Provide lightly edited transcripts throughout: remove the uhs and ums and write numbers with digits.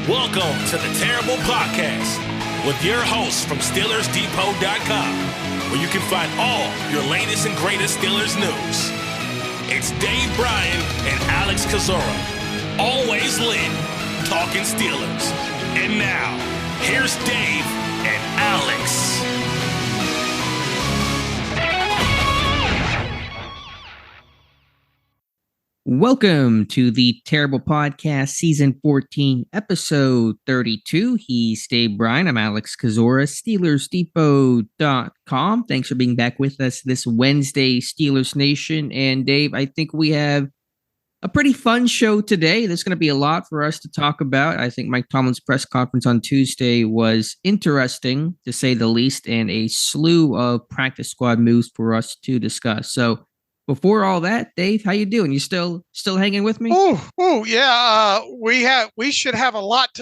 Welcome to the Terrible Podcast with your hosts from SteelersDepot.com, where you can find all your latest and greatest Steelers news. It's Dave Bryan and Alex Kozora, always lit, talking Steelers. And now, here's Dave and Alex. Welcome to the Terrible Podcast, Season 14, Episode 32. He's Dave Bryan. I'm Alex Kozora, SteelersDepot.com. Thanks for being back with us this Wednesday, Steelers Nation. And Dave, I think we have a pretty fun show today. There's going to be a lot for us to talk about. I think Mike Tomlin's press conference on Tuesday was interesting, to say the least, and a slew of practice squad moves for us to discuss. So, before all that, Dave, how you doing? You still hanging with me? Yeah. We should have a lot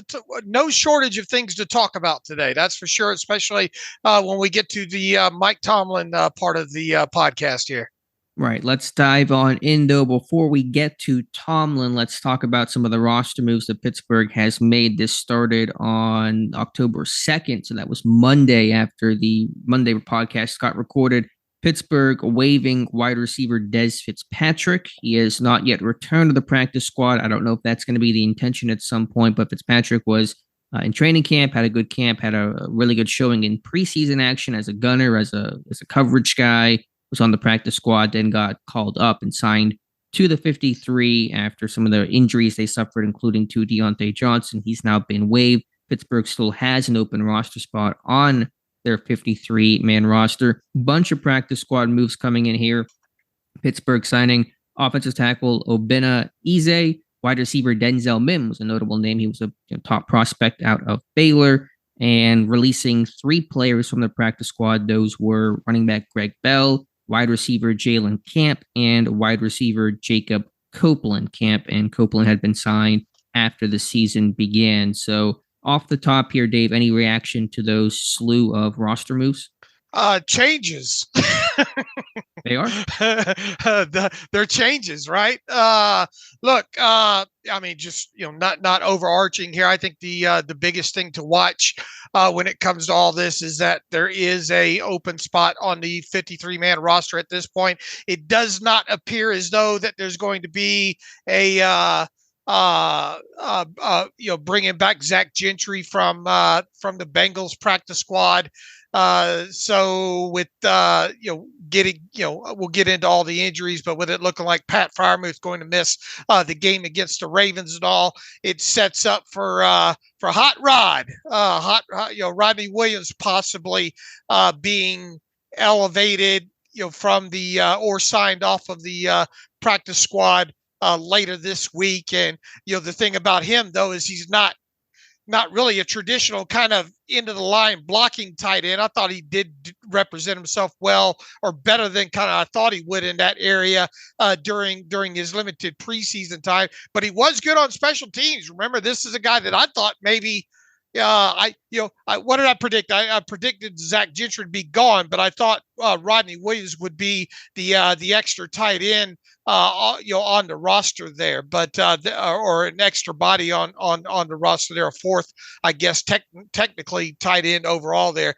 no shortage of things to talk about today. That's for sure, especially when we get to the Mike Tomlin part of the podcast here. Right. Let's dive on in, though. Before we get to Tomlin, let's talk about some of the roster moves that Pittsburgh has made. This started on October 2nd. So that was Monday after the Monday podcast got recorded. Pittsburgh waiving wide receiver Dez Fitzpatrick. He has not yet returned to the practice squad. I don't know if that's going to be the intention at some point, but Fitzpatrick was in training camp, had a good camp, had a really good showing in preseason action as a gunner, as a coverage guy, was on the practice squad, then got called up and signed to the 53 after some of the injuries they suffered, including to Deontay Johnson. He's now been waived. Pittsburgh still has an open roster spot on their 53-man roster. Bunch of practice squad moves coming in here. Pittsburgh signing offensive tackle Obinna Eze. Wide receiver Denzel Mims was a notable name. He was a top prospect out of Baylor. And releasing 3 players from the practice squad. Those were running back Greg Bell, wide receiver Jalen Camp, and wide receiver Jacob Copeland. Camp and Copeland had been signed after the season began. So off the top here, Dave, any reaction to those slew of roster moves? Changes. They are? They're changes, right? Look, I mean, just, not overarching here. I think the biggest thing to watch when it comes to all this is that there is a open spot on the 53-man roster at this point. It does not appear as though that there's going to be a bringing back Zach Gentry from the Bengals practice squad. So with, getting, we'll get into all the injuries, but with it looking like Pat Freiermuth's going to miss the game against the Ravens and all, it sets up for Hot Rod, Rodney Williams possibly being elevated, from the or signed off of the practice squad later this week. And, the thing about him, though, is he's not really a traditional kind of end of the line blocking tight end. I thought he did represent himself well, or better than kind of I thought he would in that area during his limited preseason time. But he was good on special teams. Remember, this is a guy that I thought maybe what did I predict? I predicted Zach Gentry to be gone, but I thought Rodney Williams would be the extra tight end on the roster there, but or an extra body on the roster there, a fourth, I guess, technically tight end overall there.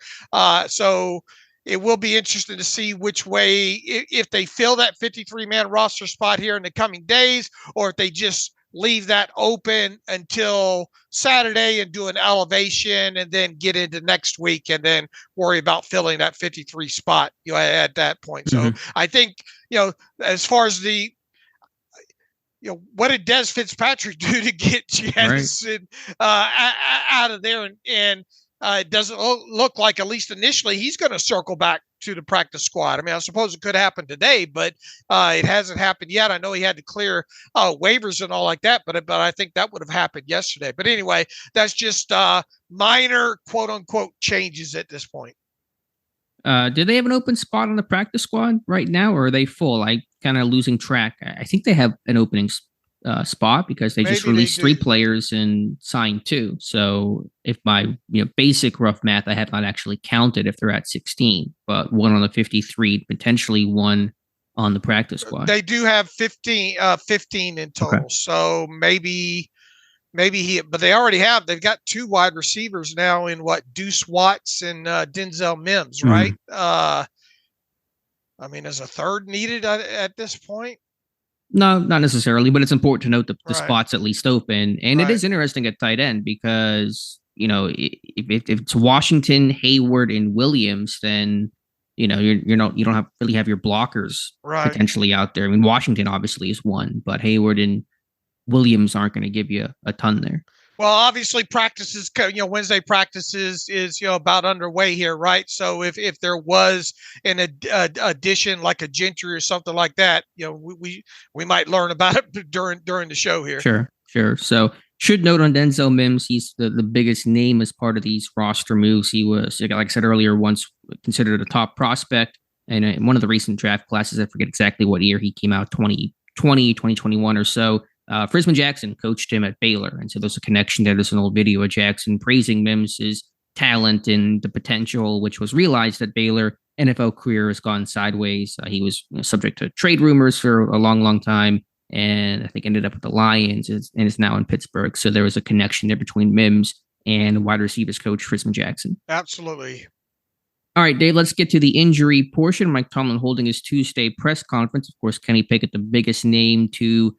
So it will be interesting to see which way, if they fill that 53-man roster spot here in the coming days, or if they just leave that open until Saturday and do an elevation and then get into next week and then worry about filling that 53 spot, at that point. Mm-hmm. So I think, as far as what did Dez Fitzpatrick do to get Jansen out of there? And it doesn't look like, at least initially, he's going to circle back to the practice squad. I mean, I suppose it could happen today, but it hasn't happened yet. I know he had to clear waivers and all like that, but I think that would have happened yesterday. But anyway, that's just minor, quote unquote, changes at this point. Do they have an open spot on the practice squad right now, or are they full? I kind of losing track. I think they have an opening spot because they just released 3 players and signed 2. So if by basic rough math, I have not actually counted if they're at 16, but 1 on the 53, potentially 1 on the practice squad. They do have 15 in total. Okay. So maybe but they've got two wide receivers now in Deuce Watts and Denzel Mims, right? I mean, is a third needed at this point? No, not necessarily, but it's important to note the spot's at least open. And Right. It is interesting at tight end because, if it's Washington, Hayward, and Williams, then, you don't have your blockers potentially out there. I mean, Washington obviously is one, but Hayward and Williams aren't going to give you a ton there. Well, obviously practices, Wednesday practices is, about underway here, right? So if there was an addition like a Gentry or something like that, we might learn about it during the show here. Sure. So should note on Denzel Mims, he's the biggest name as part of these roster moves. He was, like I said earlier, once considered a top prospect. And in one of the recent draft classes, I forget exactly what year he came out, 2020, 2021 or so. Frisman Jackson coached him at Baylor. And so there's a connection there. There's an old video of Jackson praising Mims's talent and the potential, which was realized at Baylor. NFL career has gone sideways. He was subject to trade rumors for a long, long time. And I think ended up with the Lions and is now in Pittsburgh. So there was a connection there between Mims and wide receivers coach Frisman Jackson. Absolutely. All right, Dave, let's get to the injury portion. Mike Tomlin holding his Tuesday press conference. Of course, Kenny Pickett, the biggest name to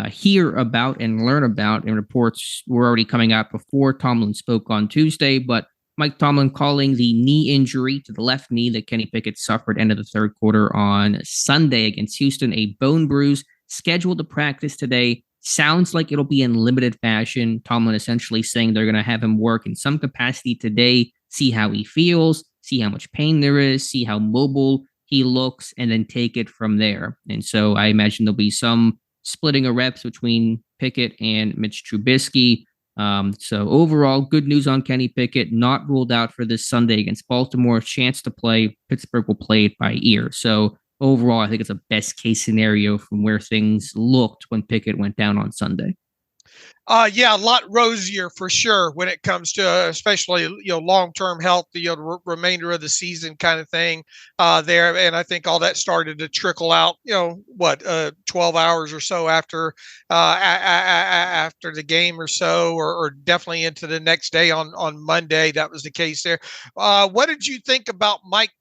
hear about and learn about, and reports were already coming out before Tomlin spoke on Tuesday, but Mike Tomlin calling the knee injury to the left knee that Kenny Pickett suffered end of the third quarter on Sunday against Houston, a bone bruise, scheduled to practice today. Sounds like it'll be in limited fashion. Tomlin essentially saying they're going to have him work in some capacity today, see how he feels, see how much pain there is, see how mobile he looks, and then take it from there. And so I imagine there'll be some splitting of reps between Pickett and Mitch Trubisky. So overall, good news on Kenny Pickett, not ruled out for this Sunday against Baltimore. Chance to play. Pittsburgh will play it by ear. So overall, I think it's a best case scenario from where things looked when Pickett went down on Sunday. Yeah, a lot rosier for sure when it comes to especially long-term health, the remainder of the season kind of thing there. And I think all that started to trickle out 12 hours or so after after the game or so, or definitely into the next day on Monday. That was the case there. What did you think about Mike?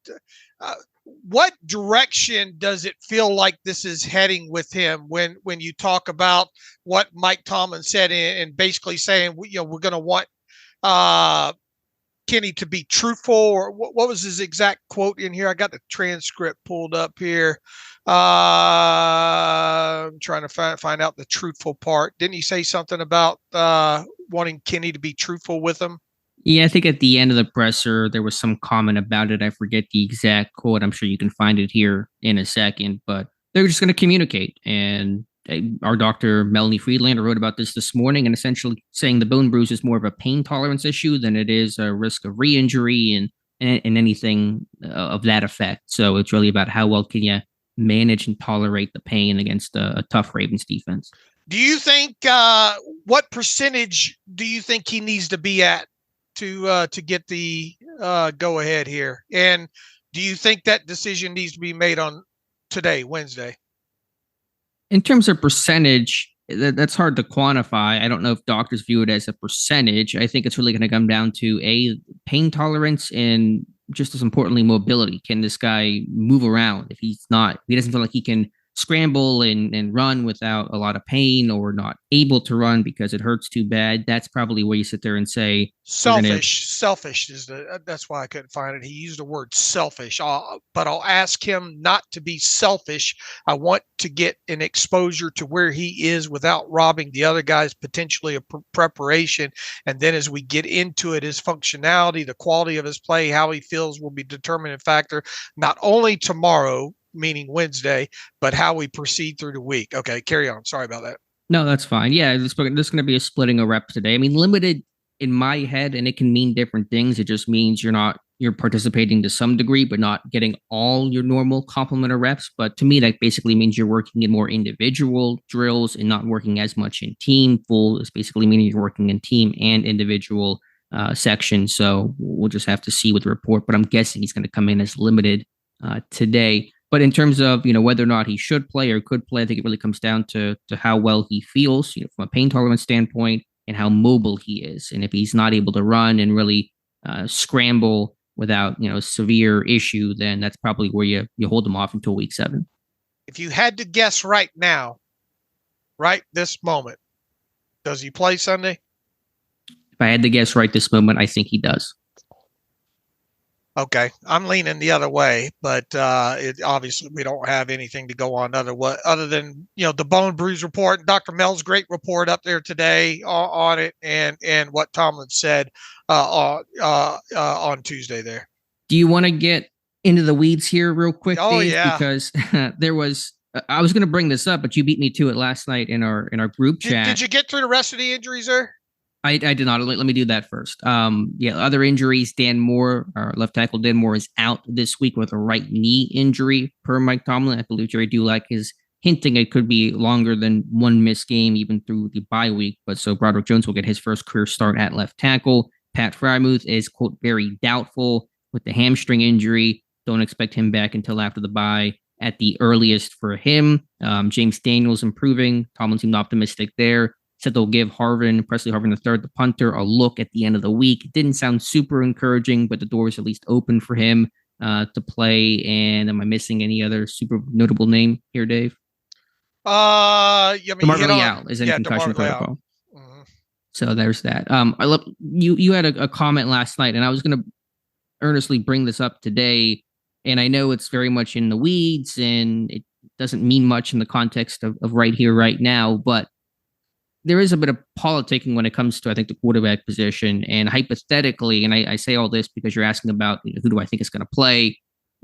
What direction does it feel like this is heading with him when you talk about what Mike Tomlin said and basically saying, we're going to want Kenny to be truthful, or what was his exact quote in here? I got the transcript pulled up here. I'm trying to find out the truthful part. Didn't he say something about wanting Kenny to be truthful with him? Yeah, I think at the end of the presser, there was some comment about it. I forget the exact quote. I'm sure you can find it here in a second, but they're just going to communicate. And our doctor, Melanie Friedlander, wrote about this morning and essentially saying the bone bruise is more of a pain tolerance issue than it is a risk of re-injury and anything of that effect. So it's really about how well can you manage and tolerate the pain against a tough Ravens defense. Do you think what percentage do you think he needs to be at to get the go ahead here? And do you think that decision needs to be made on today, Wednesday? In terms of percentage, that's hard to quantify. I don't know if doctors view it as a percentage. I think it's really going to come down to pain tolerance and just as importantly, mobility. Can this guy move around? If he doesn't feel like he can scramble and run without a lot of pain, or not able to run because it hurts too bad, that's probably where you sit there and say selfish is that's why I couldn't find it. He used the word selfish, but I'll ask him not to be selfish. I want to get an exposure to where he is without robbing the other guys potentially of preparation. And then as we get into it, his functionality, the quality of his play, how he feels will be a determining factor, not only tomorrow, meaning Wednesday, but how we proceed through the week. Okay, carry on. Sorry about that. No, that's fine. Yeah, there's going to be a splitting of reps today. I mean, limited in my head, and it can mean different things. It just means you're participating to some degree, but not getting all your normal complement of reps. But to me, that basically means you're working in more individual drills and not working as much in team. Full is basically meaning you're working in team and individual sections. So we'll just have to see with the report. But I'm guessing he's going to come in as limited today. But in terms of whether or not he should play or could play, I think it really comes down to how well he feels from a pain tolerance standpoint, and how mobile he is. And if he's not able to run and really scramble without, severe issue, then that's probably where you hold him off until week 7. If you had to guess right now, right this moment, does he play Sunday? If I had to guess right this moment, I think he does. Okay, I'm leaning the other way, but obviously we don't have anything to go on other than the Bone Bruise report, Dr. Mel's great report up there today on it, and what Tomlin said on Tuesday there. Do you want to get into the weeds here real quick, Oh, Dave? yeah. Because I was going to bring this up, but you beat me to it last night in our group chat. Did you get through the rest of the injuries there? I did not. Let me do that first. Other injuries. Dan Moore, our left tackle Dan Moore, is out this week with a right knee injury per Mike Tomlin. I believe Jerry Dulac is hinting it could be longer than one missed game, even through the bye week. But so Broderick Jones will get his first career start at left tackle. Pat Freiermuth is, quote, very doubtful with the hamstring injury. Don't expect him back until after the bye at the earliest for him. James Daniels improving. Tomlin seemed optimistic there. Said they'll give Presley Harvin III, the punter, a look at the end of the week. It didn't sound super encouraging, but the door is at least open for him to play. And am I missing any other super notable name here, Dave? DeMarco Leal is in concussion protocol. Mm-hmm. So there's that. I love you had a comment last night, and I was going to earnestly bring this up today. And I know it's very much in the weeds, and it doesn't mean much in the context of right here, right now, but there is a bit of politicking when it comes to, I think, the quarterback position. And hypothetically, and I say all this because you're asking about who do I think is going to play,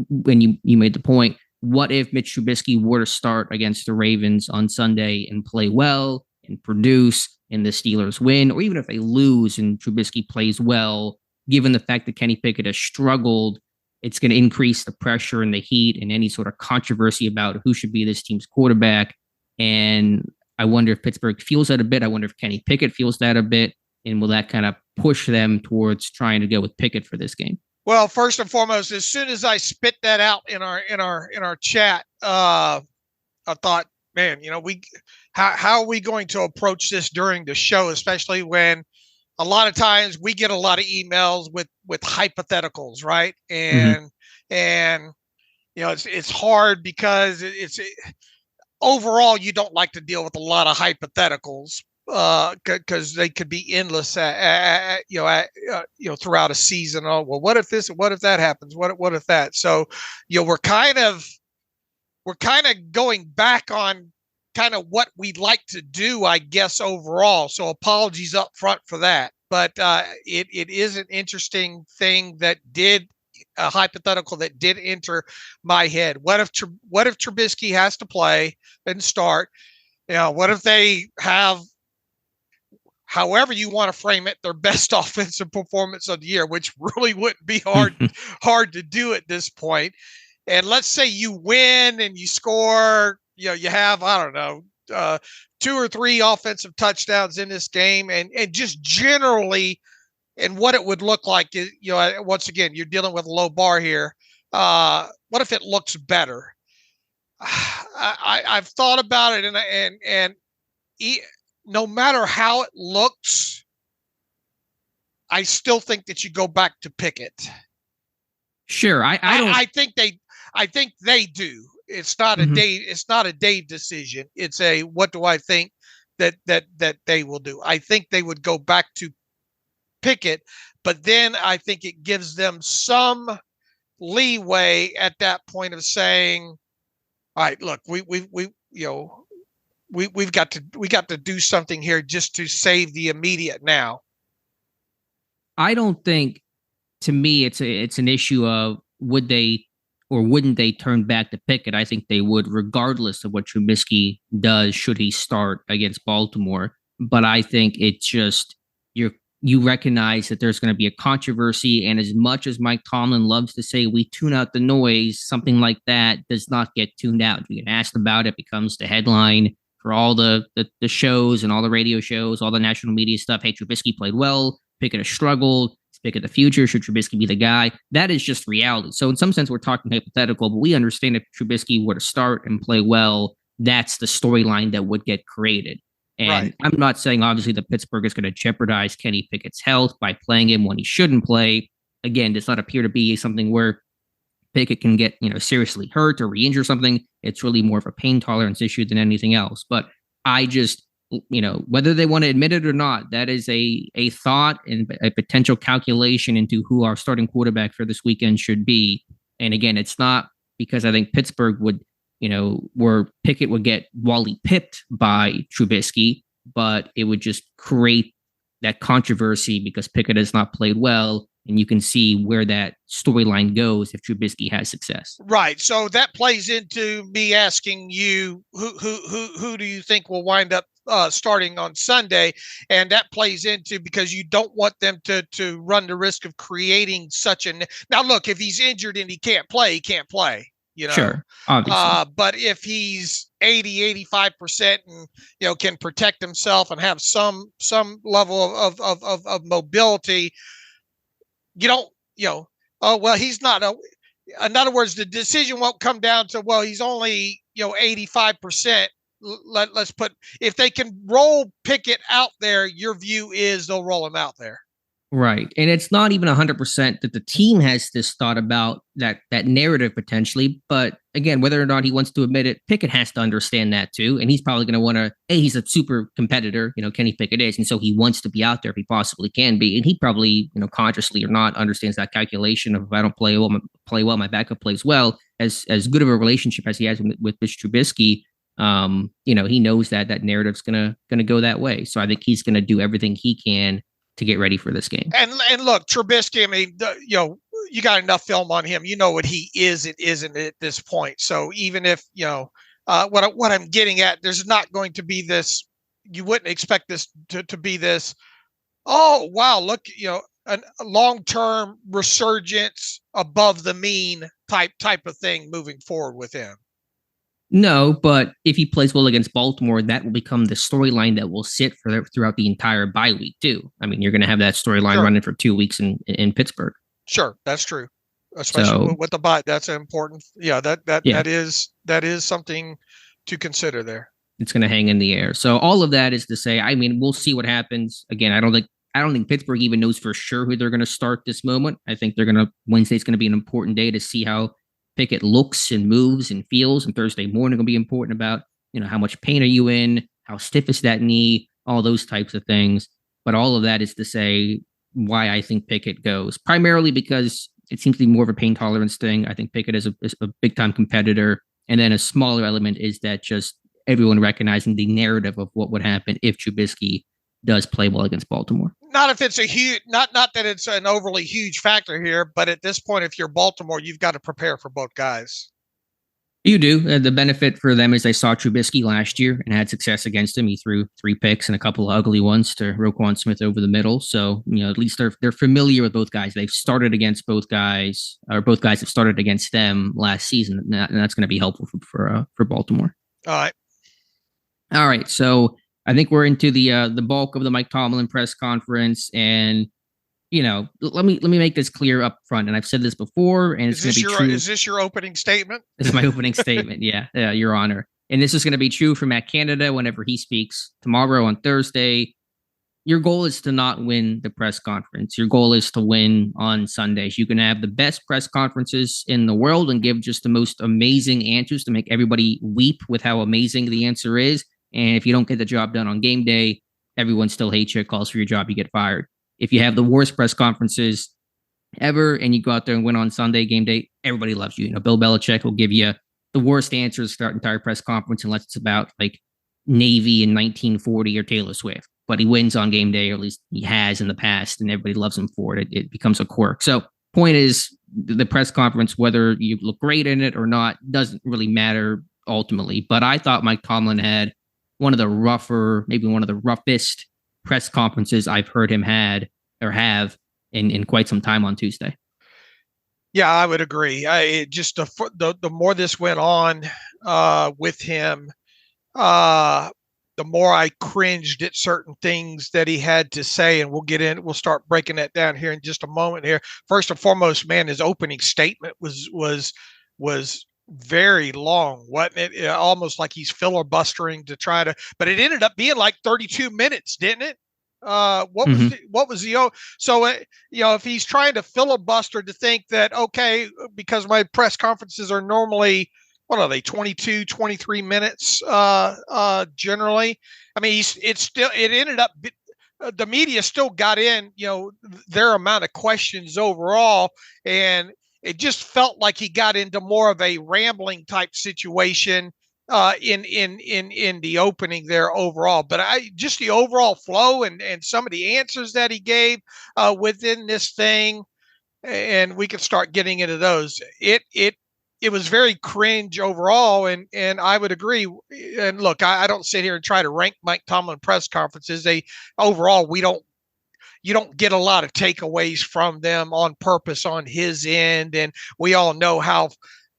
when you made the point, what if Mitch Trubisky were to start against the Ravens on Sunday and play well and produce and the Steelers win, or even if they lose and Trubisky plays well, given the fact that Kenny Pickett has struggled, it's going to increase the pressure and the heat and any sort of controversy about who should be this team's quarterback. And I wonder if Pittsburgh feels that a bit. I wonder if Kenny Pickett feels that a bit. And will that kind of push them towards trying to go with Pickett for this game? Well, first and foremost, as soon as I spit that out in our chat, I thought, man, how are we going to approach this during the show, especially when a lot of times we get a lot of emails with hypotheticals, right? And it's hard because it's overall, you don't like to deal with a lot of hypotheticals because they could be endless, throughout a season. Oh, well, what if this? What if that happens? What if that? So, we're kind of going back on kind of what we'd like to do, I guess, overall. So apologies up front for that. But it is an interesting thing that a hypothetical that did enter my head. What if Trubisky has to play and start? What if they have, however you want to frame it, their best offensive performance of the year, which really wouldn't be hard to do at this point. And let's say you win and you score, you have, I don't know, 2 or 3 offensive touchdowns in this game, and just generally, and what it would look like is, once again, you're dealing with a low bar here. What if it looks better? I've thought about it, and no matter how it looks, I still think that you go back to Pickett. Sure, I think they do. It's not a Dave. It's not a Dave decision. It's a what do I think that they will do. I think they would go back to Pickett, but then I think it gives them some leeway at that point of saying, all right, look, we've got to do something here just to save the immediate now. I don't think, to me, it's an issue of would they or wouldn't they turn back to Pickett. I think they would, regardless of what Trubisky does, should he start against Baltimore. But I think it's just you recognize that there's going to be a controversy, and as much as Mike Tomlin loves to say we tune out the noise, something like that does not get tuned out. You get asked about it, becomes the headline for all the shows and all the radio shows, all the national media stuff. Hey, Trubisky played well, Pickett has struggled. Pick the future. Should Trubisky be the guy? That is just reality. So in some sense, we're talking hypothetical, but we understand if Trubisky were to start and play well, that's the storyline that would get created. And Right. I'm not saying obviously that Pittsburgh is going to jeopardize Kenny Pickett's health by playing him when he shouldn't play. Again, does not appear to be something where Pickett can get, seriously hurt or re-injure something. It's really more of a pain tolerance issue than anything else. But I just, whether they want to admit it or not, that is a thought and a potential calculation into who our starting quarterback for this weekend should be. And again, it's not because I think Pittsburgh would, where Pickett would get Wally pipped by Trubisky, but it would just create that controversy because Pickett has not played well. And you can see where that storyline goes if Trubisky has success. Right. So that plays into me asking you who do you think will wind up starting on Sunday, and that plays into because you don't want them to run the risk of creating such a. Now, look, if he's injured and he can't play, he can't play. Sure, obviously. But if he's 80-85% and can protect himself and have some level of mobility. You don't, oh, well, he's not. In other words, the decision won't come down to, well, he's only, 85%. Let's put, if they can roll Pickett out there, your view is they'll roll him out there. Right. And it's not even 100% that the team has this thought about that narrative potentially. But again, whether or not he wants to admit it, Pickett has to understand that too. And he's probably going to want to, he's a super competitor, Kenny Pickett is. And so he wants to be out there if he possibly can be. And he probably, consciously or not, understands that calculation of if I don't play well, my backup plays well. As good of a relationship as he has with Mitch Trubisky, he knows that narrative's gonna go that way. So I think he's going to do everything he can to get ready for this game. And look, Trubisky, I mean, you got enough film on him. You know what he is and isn't at this point. So even if, what I'm getting at, there's not going to be this, you wouldn't expect this to be this, oh, wow, look, a long-term resurgence above the mean type of thing moving forward with him. No, but if he plays well against Baltimore, that will become the storyline that will sit throughout the entire bye week too. I mean, you're going to have that storyline running for 2 weeks in Pittsburgh. Sure, that's true. Especially with the bye, that's important. Yeah, that is something to consider there. It's going to hang in the air. So all of that is to say, I mean, we'll see what happens. Again, I don't think Pittsburgh even knows for sure who they're going to start this moment. I think Wednesday's going to be an important day to see how Pickett looks and moves and feels, and Thursday morning will be important about, how much pain are you in? How stiff is that knee? All those types of things. But all of that is to say why I think Pickett goes, primarily because it seems to be more of a pain tolerance thing. I think Pickett is a big time competitor. And then a smaller element is that just everyone recognizing the narrative of what would happen if Trubisky does play well against Baltimore. Not if it's a huge, not that it's an overly huge factor here, but at this point, if you're Baltimore, you've got to prepare for both guys. You do. The benefit for them is they saw Trubisky last year and had success against him. He threw 3 picks and a couple of ugly ones to Roquan Smith over the middle. So, at least they're familiar with both guys. They've started against both guys, or both guys have started against them last season. And that's going to be helpful for Baltimore. All right. So I think we're into the bulk of the Mike Tomlin press conference, and let me make this clear up front. And I've said this before, and it's going to be true. Is this your opening statement? This is my opening statement. Yeah, Your Honor. And this is going to be true for Matt Canada whenever he speaks tomorrow on Thursday. Your goal is to not win the press conference. Your goal is to win on Sundays. You can have the best press conferences in the world and give just the most amazing answers to make everybody weep with how amazing the answer is. And if you don't get the job done on game day, everyone still hates you, calls for your job, you get fired. If you have the worst press conferences ever and you go out there and win on Sunday game day, everybody loves you. Bill Belichick will give you the worst answers throughout the entire press conference unless it's about like Navy in 1940 or Taylor Swift. But he wins on game day, or at least he has in the past, and everybody loves him for it. It becomes a quirk. So point is, the press conference, whether you look great in it or not, doesn't really matter ultimately. But I thought Mike Tomlin had one of the roughest press conferences I've heard him have in quite some time on Tuesday. Yeah, I would agree. The more this went on with him, the more I cringed at certain things that he had to say, and we'll start breaking that down here in just a moment here. First and foremost, man, his opening statement was very long, wasn't it? Almost like he's filibustering to try to, but it ended up being like 32 minutes, didn't it? What was the so if he's trying to filibuster to think that, okay, because my press conferences are normally, what are they, 22, 23 minutes generally. I mean, it ended up, the media still got in, their amount of questions overall, and it just felt like he got into more of a rambling type situation in the opening there overall. But just the overall flow and some of the answers that he gave within this thing, and we could start getting into those. It was very cringe overall, and I would agree. And look, I don't sit here and try to rank Mike Tomlin press conferences. Overall, you don't get a lot of takeaways from them on purpose on his end, and we all know how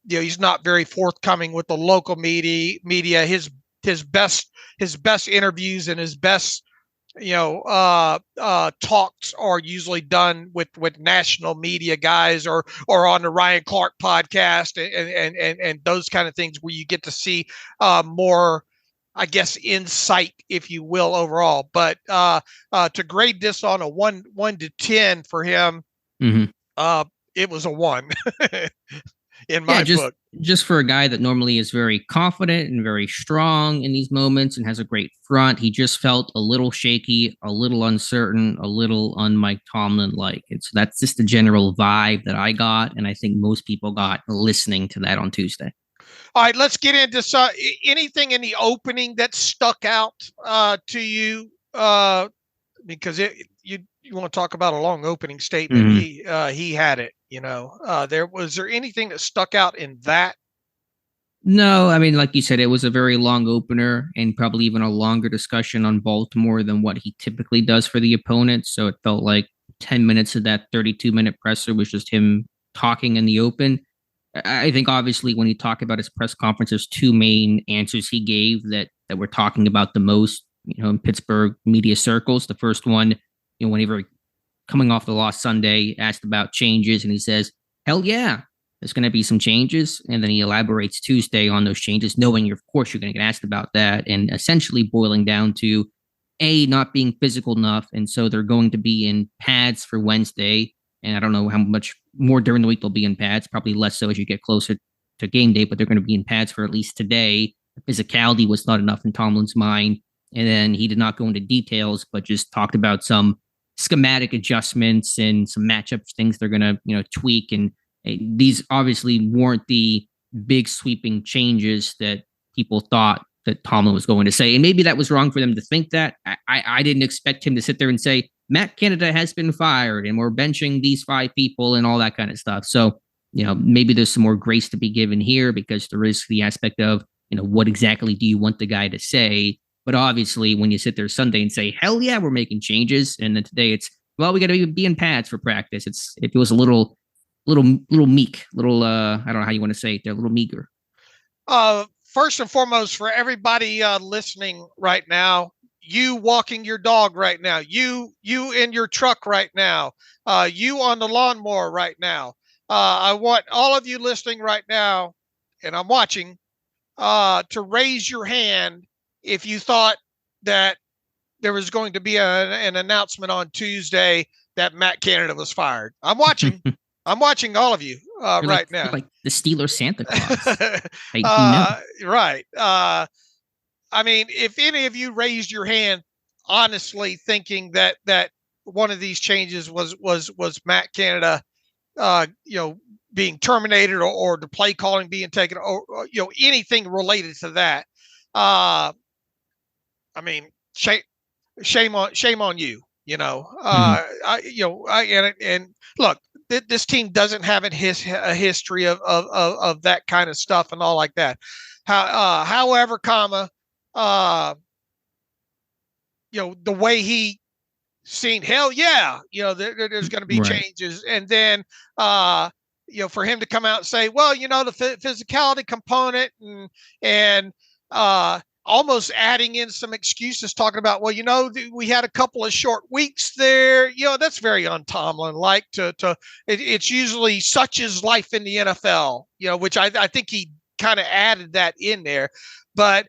he's not very forthcoming with the local media. His best interviews and his best talks are usually done with national media guys or on the Ryan Clark podcast and those kind of things, where you get to see more, I guess, insight, if you will, overall. But to grade this on a 1 to 10 for him, it was a 1 in my book. Just for a guy that normally is very confident and very strong in these moments and has a great front, he just felt a little shaky, a little uncertain, a little un-Mike Tomlin-like. And so that's just the general vibe that I got, and I think most people got listening to that on Tuesday. All right, let's get into anything in the opening that stuck out to you, because you want to talk about a long opening statement. He had it. Was there anything that stuck out in that? No, I mean, like you said, it was a very long opener and probably even a longer discussion on Baltimore than what he typically does for the opponent. So it felt like 10 minutes of that 32-minute presser was just him talking in the open. I think obviously when you talk about his press conference, there's two main answers he gave that we're talking about the most, in Pittsburgh media circles. The first one, whenever coming off the loss Sunday, asked about changes, and he says, hell yeah, there's going to be some changes. And then he elaborates Tuesday on those changes, knowing, of course, you're going to get asked about that, and essentially boiling down to not being physical enough. And so they're going to be in pads for Wednesday. And I don't know how much more during the week they'll be in pads, probably less so as you get closer to game day, but they're going to be in pads for at least today. Physicality was not enough in Tomlin's mind. And then he did not go into details, but just talked about some schematic adjustments and some matchup things they're going to, tweak. And these obviously weren't the big sweeping changes that people thought that Tomlin was going to say. And maybe that was wrong for them to think that. I didn't expect him to sit there and say, Matt Canada has been fired and we're benching these 5 people and all that kind of stuff. So, maybe there's some more grace to be given here, because there is the aspect of, what exactly do you want the guy to say? But obviously when you sit there Sunday and say, hell yeah, we're making changes. And then today it's, well, we got to be in pads for practice. It was a little meek, I don't know how you want to say it. They're a little meager. First and foremost, for everybody listening right now, you walking your dog right now, you in your truck right now, you on the lawnmower right now. I want all of you listening right now, and I'm watching, to raise your hand if you thought that there was going to be an announcement on Tuesday that Matt Canada was fired. I'm watching. I'm watching all of you right now. Like the Steelers Santa Claus. Right. I mean, if any of you raised your hand, honestly thinking that one of these changes was Matt Canada, being terminated or the play calling being taken, or anything related to that, I mean, shame on you. And look, this team doesn't have a history of that kind of stuff and all like that. However, the way he seen, hell yeah, there's going to be changes. And then, for him to come out and say, well, the physicality component and almost adding in some excuses, talking about, well, we had a couple of short weeks there. That's very un-Tomlin like it's usually such is life in the NFL, which I think he kind of added that in there. But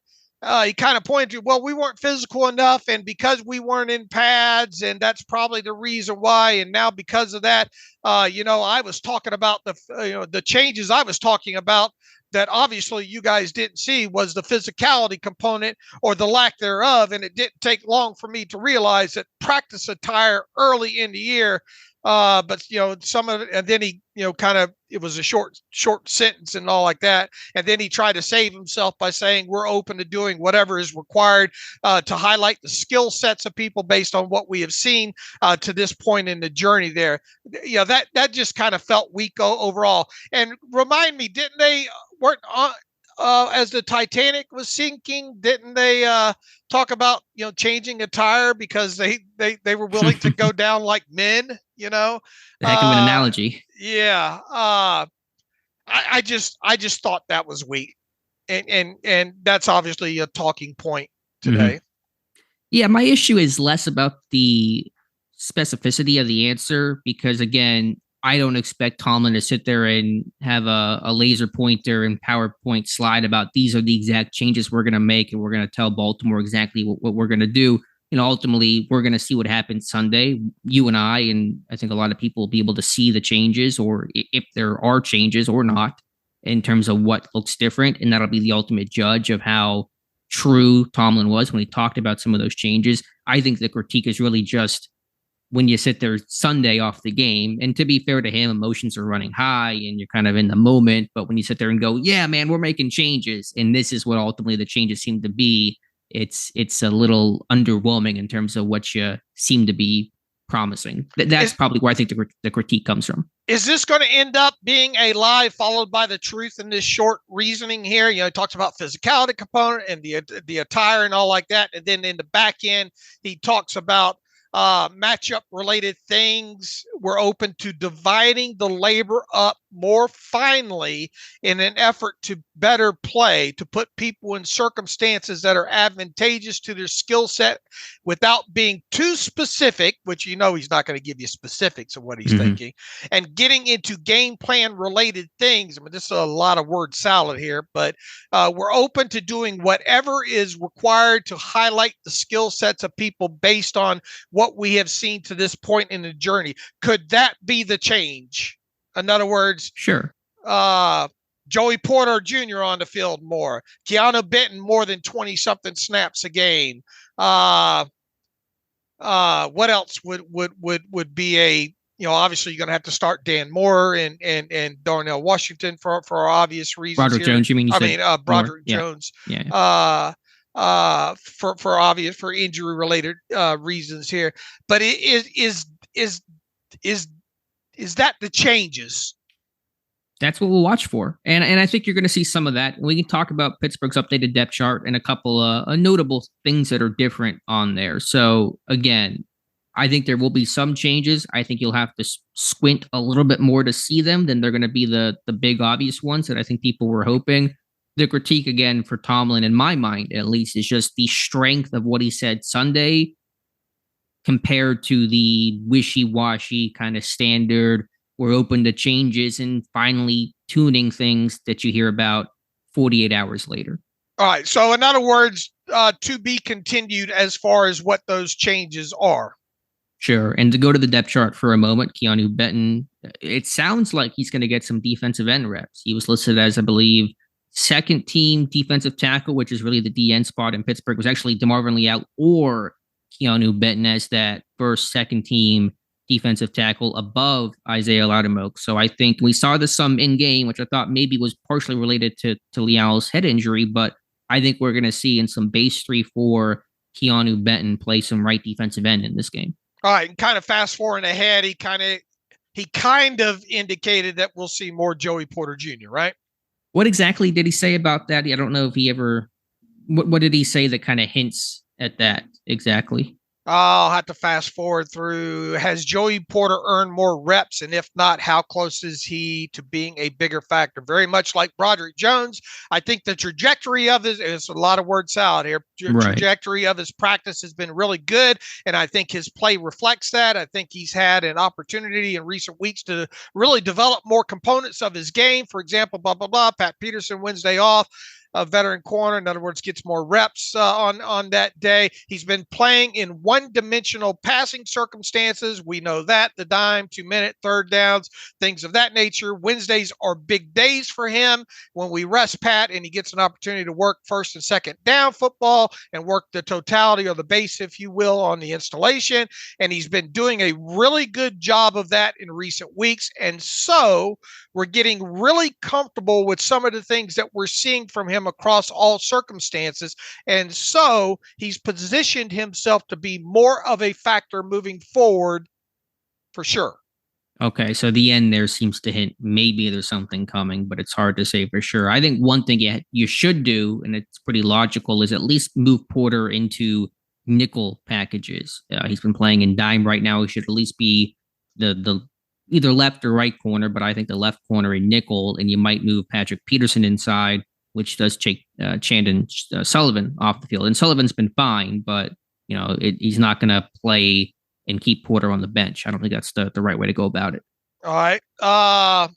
he kind of pointed to, well, we weren't physical enough, and because we weren't in pads, and that's probably the reason why. And now because of that, I was talking about the changes I was talking about that obviously you guys didn't see was the physicality component or the lack thereof. And it didn't take long for me to realize that practice attire early in the year. But some of it, and then he, it was a short sentence and all like that. And then he tried to save himself by saying, we're open to doing whatever is required to highlight the skill sets of people based on what we have seen to this point in the journey there. That just kind of felt weak overall. And remind me, didn't they weren't as the Titanic was sinking, didn't they talk about changing a tire because they were willing to go down like men? Heck of an analogy. Yeah. I just thought that was weak, and that's obviously a talking point today. Yeah, my issue is less about the specificity of the answer, because again, I don't expect Tomlin to sit there and have a laser pointer and PowerPoint slide about these are the exact changes we're going to make, and we're going to tell Baltimore exactly what we're going to do. Ultimately, we're going to see what happens Sunday. You and I think a lot of people will be able to see the changes, or if there are changes or not, in terms of what looks different. And that'll be the ultimate judge of how true Tomlin was when he talked about some of those changes. I think the critique is really just when you sit there Sunday off the game, and to be fair to him, emotions are running high and you're kind of in the moment. But when you sit there and go, yeah, man, we're making changes, and this is what ultimately the changes seem to be, it's a little underwhelming in terms of what you seem to be promising. That's probably where I think the critique comes from. Is this going to end up being a lie followed by the truth in this short reasoning here? He talks about physicality component and the attire and all like that. And then in the back end, he talks about matchup related things. We're open to dividing the labor up more finely in an effort to better play, to put people in circumstances that are advantageous to their skill set without being too specific, which he's not going to give you specifics of what he's thinking, and getting into game plan related things. I mean, this is a lot of word salad here, but we're open to doing whatever is required to highlight the skill sets of people based on what we have seen to this point in the journey. Could that be the change? In other words, sure. Joey Porter Jr. on the field more. Keanu Benton more than 20-something snaps a game. What else would be a, obviously you're going to have to start Dan Moore and Darnell Washington for obvious reasons. Broderick Jones, you mean? Broderick Jones. Yeah. For injury related reasons here. But is that the changes? That's what we'll watch for. And I think you're going to see some of that. We can talk about Pittsburgh's updated depth chart and a couple of notable things that are different on there. So again, I think there will be some changes. I think you'll have to squint a little bit more to see them than they're going to be the big obvious ones that I think people were hoping. The critique again for Tomlin, in my mind at least, is just the strength of what he said Sunday compared to the wishy-washy kind of standard, we're open to changes and finally tuning things that you hear about 48 hours later. All right. So in other words, to be continued as far as what those changes are. Sure. And to go to the depth chart for a moment, Keanu Benton, it sounds like he's going to get some defensive end reps. He was listed as, I believe, second team defensive tackle, which is really the DN spot in Pittsburgh. It was actually DeMarvin Leal or Keanu Benton as that second team defensive tackle above Isaiah Loudermilk. So I think we saw this some in game, which I thought maybe was partially related to Leal's head injury, but I think we're going to see in some base 3-4 Keanu Benton play some right defensive end in this game. All right, and kind of fast forward ahead, he kind of indicated that we'll see more Joey Porter Jr., right? What exactly did he say about that? I don't know if he ever. What did he say that kind of hints at that exactly? I'll have to fast forward through. Has Joey Porter earned more reps? And if not, how close is he to being a bigger factor? Very much like Broderick Jones. I think the trajectory of his, it's a lot of word salad here. Right. Trajectory of his practice has been really good. And I think his play reflects that. I think he's had an opportunity in recent weeks to really develop more components of his game. For example, blah, blah, blah. Pat Peterson Wednesday off. A veteran corner, in other words, gets more reps on that day. He's been playing in one-dimensional passing circumstances. We know that, the dime, 2-minute, third downs, things of that nature. Wednesdays are big days for him when we rest Pat and he gets an opportunity to work first and second down football and work the totality or the base, if you will, on the installation. And he's been doing a really good job of that in recent weeks. And so we're getting really comfortable with some of the things that we're seeing from him across all circumstances. And so he's positioned himself to be more of a factor moving forward for sure. Okay, so the end there seems to hint maybe there's something coming, but it's hard to say for sure. I think one thing you should do, and it's pretty logical, is at least move Porter into nickel packages. He's been playing in dime right now. He should at least be the either left or right corner, but I think the left corner in nickel, and you might move Patrick Peterson inside, which does take Chandon Sullivan off the field. And Sullivan's been fine, but he's not going to play and keep Porter on the bench. I don't think that's the right way to go about it. All right. All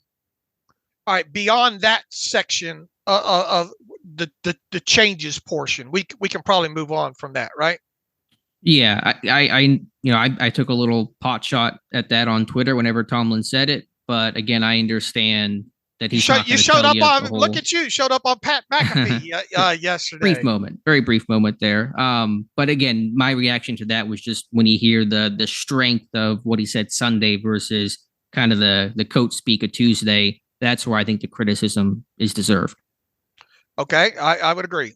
right. Beyond that section of the changes portion, we can probably move on from that, right? Yeah, I took a little pot shot at that on Twitter whenever Tomlin said it, but again, I understand that he showed up on. Look at you, showed up on Pat McAfee yesterday. Very brief moment there. But again, my reaction to that was just when you hear the strength of what he said Sunday versus kind of the coach speak of Tuesday. That's where I think the criticism is deserved. Okay, I would agree.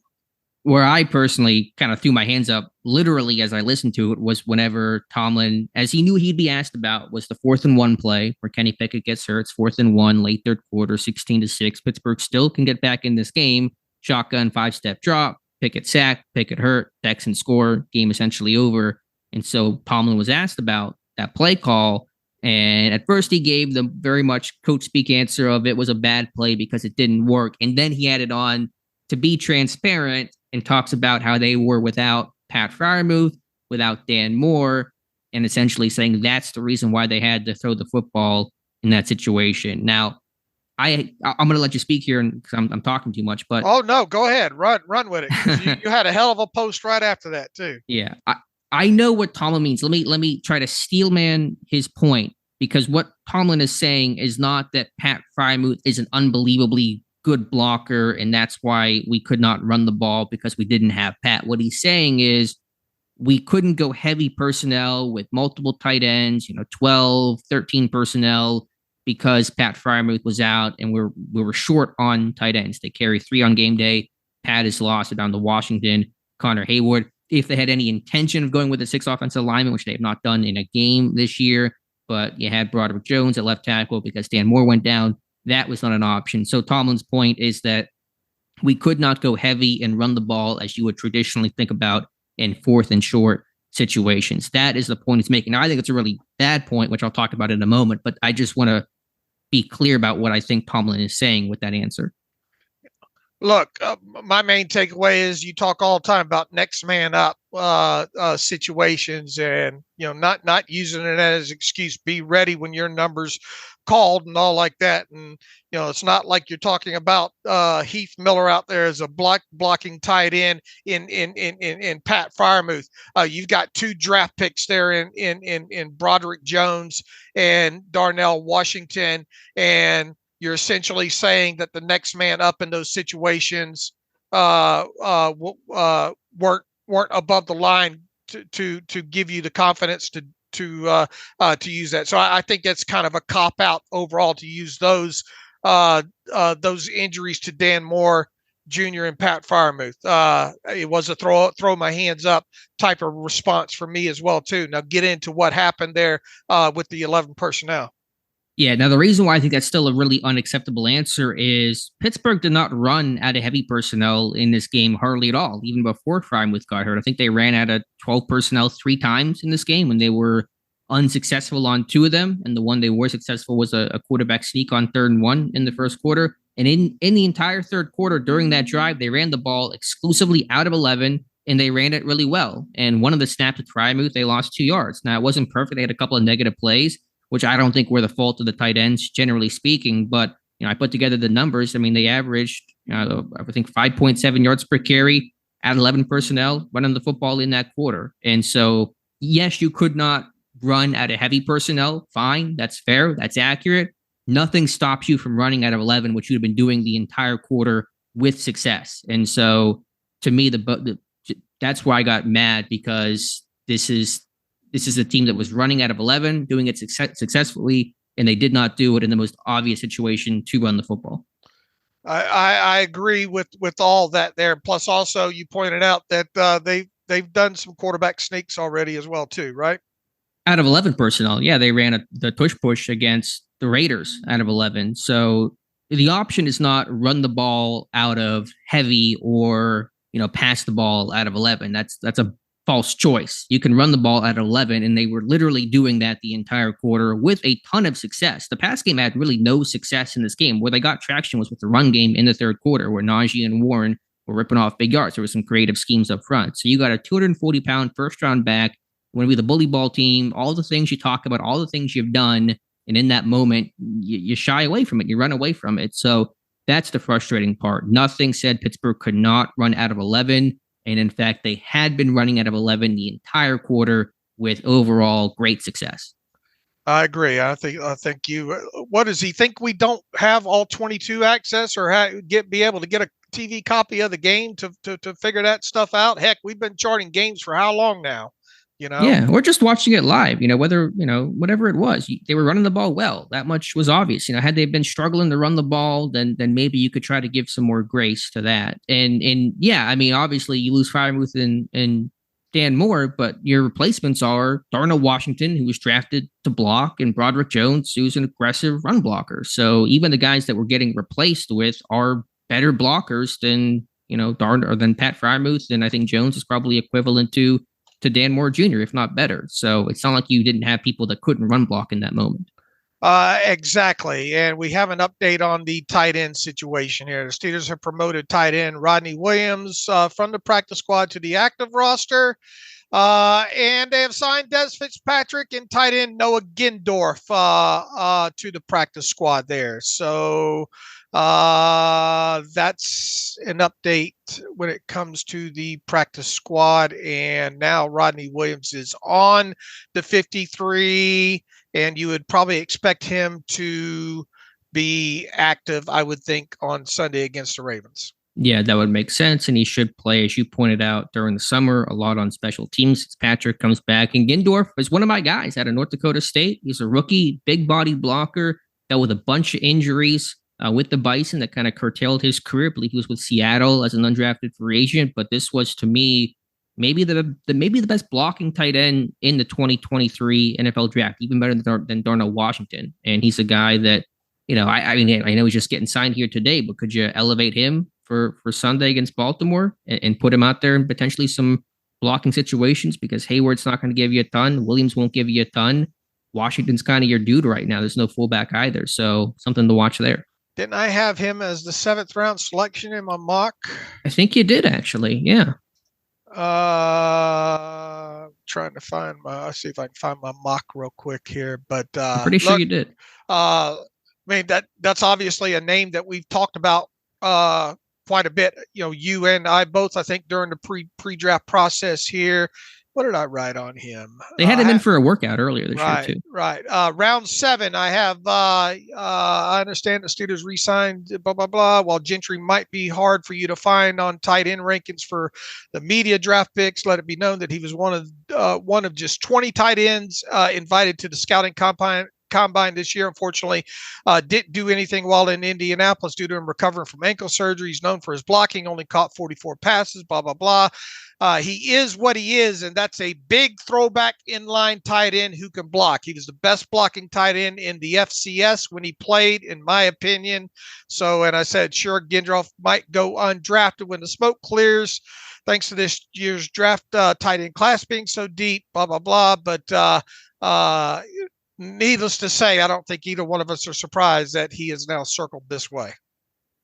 Where I personally kind of threw my hands up literally as I listened to it was whenever Tomlin, as he knew he'd be asked about, was the 4th and 1 play where Kenny Pickett gets hurt. It's 4th and 1, late third quarter, 16-6. Pittsburgh still can get back in this game. Shotgun, 5-step drop, Pickett sacked, Pickett hurt, Texans score, game essentially over. And so Tomlin was asked about that play call. And at first he gave the very much coach speak answer of it was a bad play because it didn't work. And then he added on to be transparent and talks about how they were without Pat Freiermuth, without Dan Moore, and essentially saying that's the reason why they had to throw the football in that situation. Now, I'm going to let you speak here because I'm talking too much. But oh no, go ahead, run with it. You had a hell of a post right after that too. Yeah, I know what Tomlin means. Let me try to steelman his point, because what Tomlin is saying is not that Pat Freiermuth is an unbelievably good blocker, and that's why we could not run the ball because we didn't have Pat. What he's saying is we couldn't go heavy personnel with multiple tight ends, 12, 13 personnel, because Pat Freiermuth was out and we were short on tight ends. They carry 3 on game day. Pat is lost it down to Washington, Connor Hayward. If they had any intention of going with a 6 offensive lineman, which they have not done in a game this year, but you had Broderick Jones at left tackle because Dan Moore went down. That was not an option. So Tomlin's point is that we could not go heavy and run the ball as you would traditionally think about in 4th and short situations. That is the point he's making. Now, I think it's a really bad point, which I'll talk about in a moment, but I just want to be clear about what I think Tomlin is saying with that answer. Look, my main takeaway is you talk all the time about next man up situations, and not using it as an excuse. Be ready when your number's called and all like that. And it's not like you're talking about Heath Miller out there as a blocking tight end in Pat Freiermuth. You've got 2 draft picks there in Broderick Jones and Darnell Washington, and you're essentially saying that the next man up in those situations weren't above the line to give you the confidence to use that. So I think that's kind of a cop out overall to use those injuries to Dan Moore Jr. and Pat Freiermuth. It was a throw my hands up type of response for me as well too. Now get into what happened there with the 11 personnel. Yeah, now the reason why I think that's still a really unacceptable answer is Pittsburgh did not run out of heavy personnel in this game hardly at all, even before Frymouth got hurt. I think they ran out of 12 personnel 3 times in this game when they were unsuccessful on 2 of them. And the one they were successful was a quarterback sneak on 3rd and 1 in the first quarter. And in the entire third quarter during that drive, they ran the ball exclusively out of 11 and they ran it really well. And one of the snaps at Frymouth, they lost 2 yards. Now, it wasn't perfect. They had a couple of negative plays, which I don't think were the fault of the tight ends, generally speaking. But, I put together the numbers. I mean, they averaged, I think 5.7 yards per carry at 11 personnel running the football in that quarter. And so, yes, you could not run at a heavy personnel. Fine. That's fair. That's accurate. Nothing stops you from running out of 11, which you'd have been doing the entire quarter with success. And so, to me, that's why I got mad, because this is a team that was running out of 11, doing it successfully, and they did not do it in the most obvious situation to run the football. I agree with all that there. Plus, also you pointed out that they've done some quarterback sneaks already as well too, right? Out of 11 personnel, yeah, they ran the push against the Raiders out of 11. So the option is not run the ball out of heavy or pass the ball out of 11. That's a false choice. You can run the ball at 11, and they were literally doing that the entire quarter with a ton of success. The pass game had really no success in this game. Where they got traction was with the run game in the third quarter, where Najee and Warren were ripping off big yards. There were some creative schemes up front. So you got a 240-pound first-round back, going to be the bully ball team, all the things you talk about, all the things you've done, and in that moment, you shy away from it. You run away from it. So that's the frustrating part. Nothing said Pittsburgh could not run out of 11. And in fact, they had been running out of 11 the entire quarter with overall great success. I agree. I think what does he think? We don't have all 22 access or be able to get a TV copy of the game to figure that stuff out? Heck, we've been charting games for how long now? Yeah, we're just watching it live, whatever it was, they were running the ball well. That much was obvious. Had they been struggling to run the ball, then maybe you could try to give some more grace to that. And yeah, I mean, obviously you lose Freiermuth and Dan Moore, but your replacements are Darnell Washington, who was drafted to block, and Broderick Jones, who's an aggressive run blocker. So even the guys that we're getting replaced with are better blockers than, than Pat Freiermuth. And I think Jones is probably equivalent to Dan Moore Jr., if not better. So it's not like you didn't have people that couldn't run block in that moment. Exactly. And we have an update on the tight end situation here. The Steelers have promoted tight end Rodney Williams from the practice squad to the active roster. And they have signed Des Fitzpatrick and tight end Noah Gindorf to the practice squad there. So that's an update when it comes to the practice squad. And now Rodney Williams is on the 53, and you would probably expect him to be active, I would think, on Sunday against the Ravens. Yeah, that would make sense. And he should play, as you pointed out, during the summer, a lot on special teams. Fitzpatrick comes back. And Gindorf is one of my guys out of North Dakota State. He's a rookie, big body blocker, dealt with a bunch of injuries with the Bison that kind of curtailed his career. I believe he was with Seattle as an undrafted free agent. But this was, to me, maybe the best blocking tight end in the 2023 NFL draft, even better than Darnell Washington. And he's a guy that, I know he's just getting signed here today, but could you elevate him for Sunday against Baltimore and put him out there in potentially some blocking situations? Because Hayward's not going to give you a ton. Williams won't give you a ton. Washington's kind of your dude right now. There's no fullback either. So something to watch there. Didn't I have him as the 7th round selection in my mock? I think you did, actually. Yeah. Trying to find I'll see if I can find my mock real quick here. But I'm pretty sure you did. I mean, that's obviously a name that we've talked about quite a bit. You and I both, I think, during the pre-draft process here. What did I write on him? They had him in for a workout earlier this year, too. Right. Round 7, I have, I understand the Steelers re-signed, blah, blah, blah, while Gentry might be hard for you to find on tight end rankings for the media draft picks. Let it be known that he was one of just 20 tight ends invited to the scouting combine combine this year. Unfortunately, didn't do anything while in Indianapolis due to him recovering from ankle surgery. He's known for his blocking, only caught 44 passes, blah, blah, blah. He is what he is, and that's a big throwback inline tight end who can block. He was the best blocking tight end in the FCS when he played, in my opinion. So, and I said, sure, Gendroff might go undrafted when the smoke clears, thanks to this year's draft tight end class being so deep, blah, blah, blah. But needless to say, I don't think either one of us are surprised that he is now circled this way.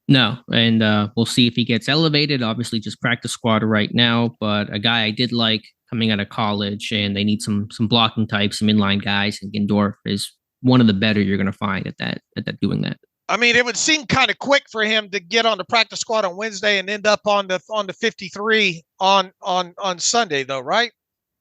No, and we'll see if he gets elevated. Obviously, just practice squad right now, but a guy I did like coming out of college, and they need some blocking types, some inline guys, and Gendorf is one of the better you're going to find at that doing that. I mean, it would seem kind of quick for him to get on the practice squad on Wednesday and end up on the 53 on Sunday, though, right?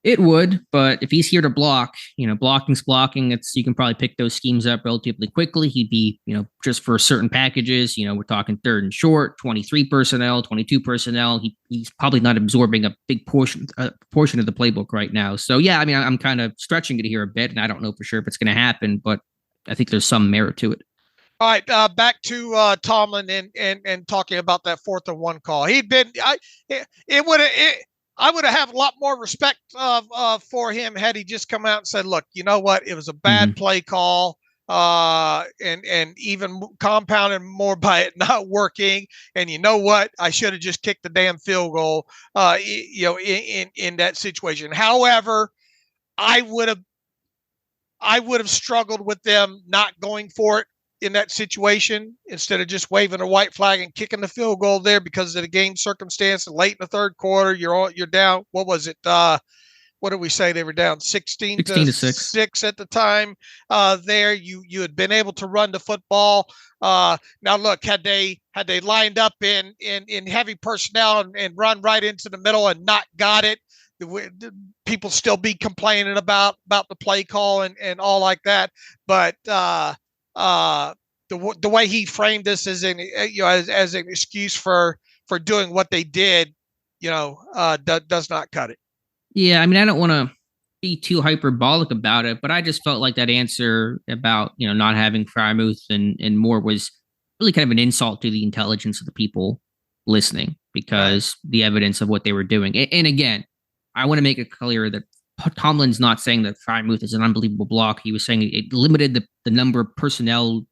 It would, but if he's here to block, blocking's blocking. You can probably pick those schemes up relatively quickly. He'd be, just for certain packages, we're talking third and short, 23 personnel, 22 personnel. He's probably not absorbing a big portion of the playbook right now. So yeah, I mean, I'm kind of stretching it here a bit, and I don't know for sure if it's going to happen, but I think there's some merit to it. All right, back to Tomlin and talking about that 4th and 1 call. I would have a lot more respect for him had he just come out and said, look, you know what? It was a bad play call, and even compounded more by it not working. And you know what? I should have just kicked the damn field goal, in that situation. However, I would have struggled with them not going for it in that situation instead of just waving a white flag and kicking the field goal there because of the game circumstance. And late in the third quarter, you're down. What was it? What did we say? They were down 16 to 6 at the time. There, you had been able to run the football. Now look, had they lined up in heavy personnel and run right into the middle and not got it, people still be complaining about the play call and all like that. But the way he framed this as as an excuse for doing what they did, does not cut it. Yeah, I mean, I don't want to be too hyperbolic about it, but I just felt like that answer about not having Freiermuth and more was really kind of an insult to the intelligence of the people listening, because the evidence of what they were doing. And again, I want to make it clear that Tomlin's not saying that Freiermuth is an unbelievable block. He was saying it limited the number of personnel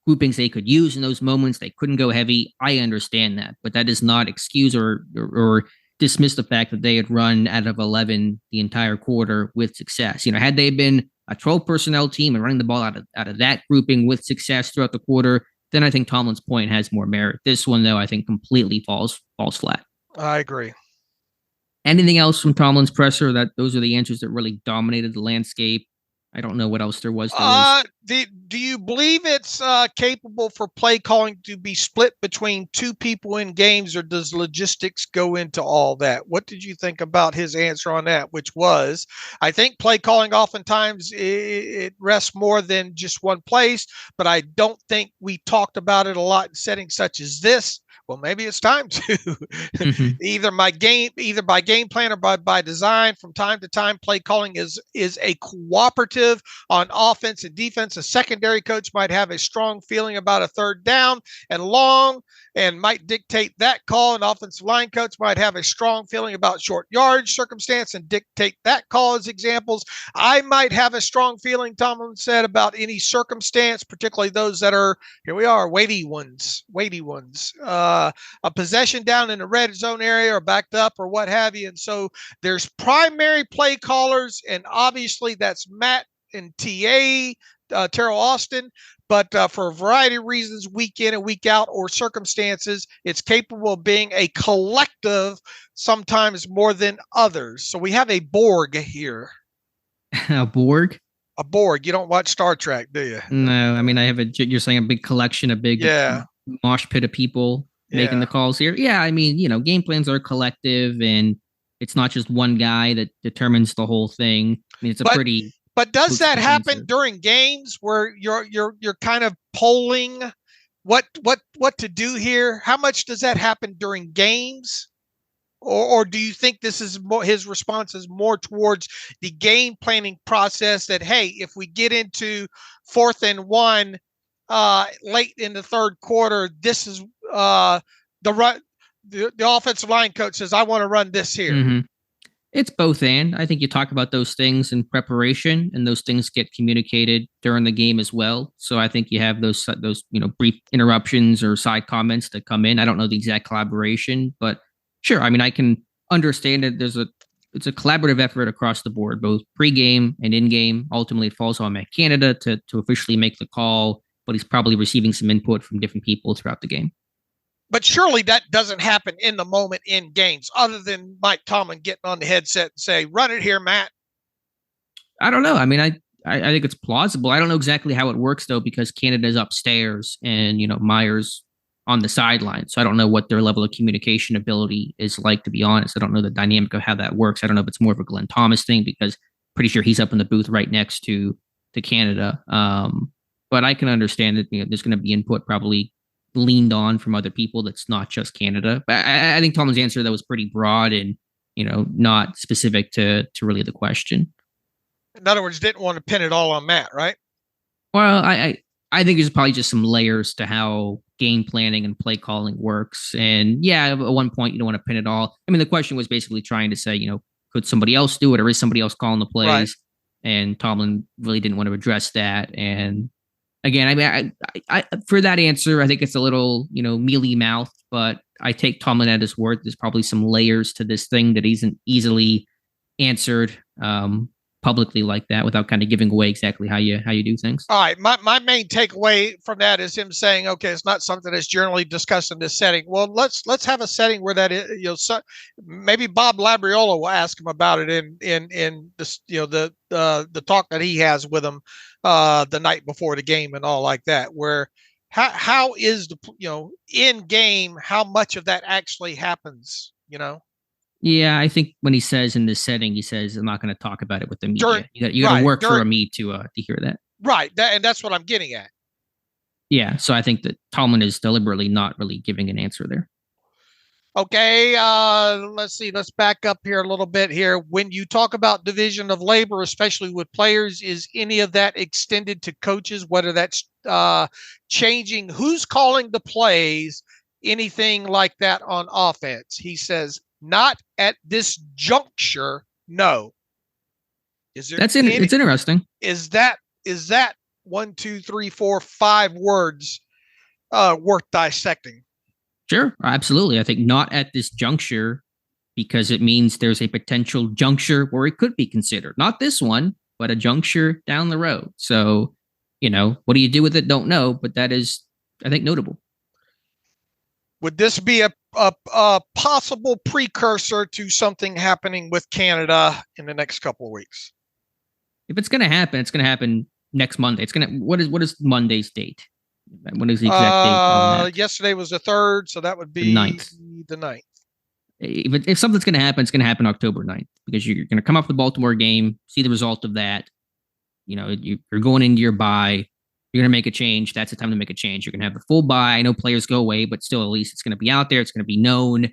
groupings they could use in those moments. They couldn't go heavy. I understand that, but that does not excuse or dismiss the fact that they had run out of 11 the entire quarter with success. Had they been a 12 personnel team and running the ball out of that grouping with success throughout the quarter, then I think Tomlin's point has more merit. This one, though, I think completely falls flat. I agree. Anything else from Tomlin's presser? Those are the answers that really dominated the landscape. I don't know what else there was. Do you believe it's capable for play calling to be split between two people in games, or does logistics go into all that? What did you think about his answer on that? Which was, I think play calling oftentimes it rests more than just one place, but I don't think we talked about it a lot in settings such as this. Well, maybe it's time to either by game plan or by design. From time to time, play calling is a cooperative on offense and defense. A secondary coach might have a strong feeling about a third down and long and might dictate that call. An offensive line coach might have a strong feeling about short yardage circumstance and dictate that call as examples. I might have a strong feeling, Tomlin said, about any circumstance, particularly those that are, here we are, weighty ones. A possession down in the red zone area or backed up or what have you. And so there's primary play callers, and obviously that's Matt and Terrell Austin. But for a variety of reasons, week in and week out or circumstances, it's capable of being a collective, sometimes more than others. So we have a Borg here. A Borg? A Borg. You don't watch Star Trek, do you? No. I mean, you're saying a big collection, a big mosh pit of people making the calls here. Yeah, I mean, game plans are collective, and it's not just one guy that determines the whole thing. I mean, But does that happen during games where you're kind of polling what to do here? How much does that happen during games? Or do you think this is more, his response is more towards the game planning process that, hey, if we get into 4th and 1 late in the third quarter, this is the run. The offensive line coach says, I want to run this here. Mm-hmm. It's both and. I think you talk about those things in preparation, and those things get communicated during the game as well. So I think you have those brief interruptions or side comments that come in. I don't know the exact collaboration, but sure. I mean, I can understand that it's a collaborative effort across the board, both pre-game and in-game. Ultimately, it falls on Matt Canada to officially make the call, but he's probably receiving some input from different people throughout the game. But surely that doesn't happen in the moment in games, other than Mike Tomlin getting on the headset and say, run it here, Matt. I don't know. I mean, I think it's plausible. I don't know exactly how it works, though, because Canada's upstairs and, Myers on the sideline. So I don't know what their level of communication ability is like, to be honest. I don't know the dynamic of how that works. I don't know if it's more of a Glenn Thomas thing, because pretty sure he's up in the booth right next to Canada. But I can understand that there's going to be input probably leaned on from other people that's not just Canada. But I think Tomlin's answer, that was pretty broad and, not specific to really the question. In other words, didn't want to pin it all on Matt, right? Well, I think there's probably just some layers to how game planning and play calling works. And yeah, at one point, you don't want to pin it all. I mean, the question was basically trying to say, could somebody else do it, or is somebody else calling the plays? Right. And Tomlin really didn't want to address that. And again, I mean, I for that answer, I think it's a little, mealy mouthed, but I take Tomlin at his word. There's probably some layers to this thing that isn't easily answered publicly like that, without kind of giving away exactly how you do things. All right. My main takeaway from that is him saying, okay, it's not something that's generally discussed in this setting. Well, let's have a setting where that is, maybe Bob Labriola will ask him about it in this, the talk that he has with him the night before the game and all like that, where how is the, in game, how much of that actually happens, Yeah, I think when he says in this setting, he says, I'm not going to talk about it with the media. You got to work for me to hear that. Right. And that's what I'm getting at. Yeah. So I think that Tomlin is deliberately not really giving an answer there. Okay. Let's see. Let's back up here a little bit here. When you talk about division of labor, especially with players, is any of that extended to coaches, whether that's changing who's calling the plays, anything like that on offense? He says, not at this juncture. No. Is there? It's interesting. Is that 1, 2, 3, 4, 5 words worth dissecting? Sure, absolutely. I think not at this juncture, because it means there's a potential juncture where it could be considered. Not this one, but a juncture down the road. So, what do you do with it? Don't know, but that is, I think, notable. Would this be a possible precursor to something happening with Canada in the next couple of weeks? If it's going to happen, it's going to happen next Monday. What is Monday's date? When is the exact date on that? Yesterday was the 3rd, so that would be the 9th. If something's going to happen, it's going to happen October 9th, because you're going to come off the Baltimore game, see the result of that. You're going into your bye. You're going to make a change. That's the time to make a change. You're going to have the full bye. I know players go away, but still, at least it's going to be out there. It's going to be known.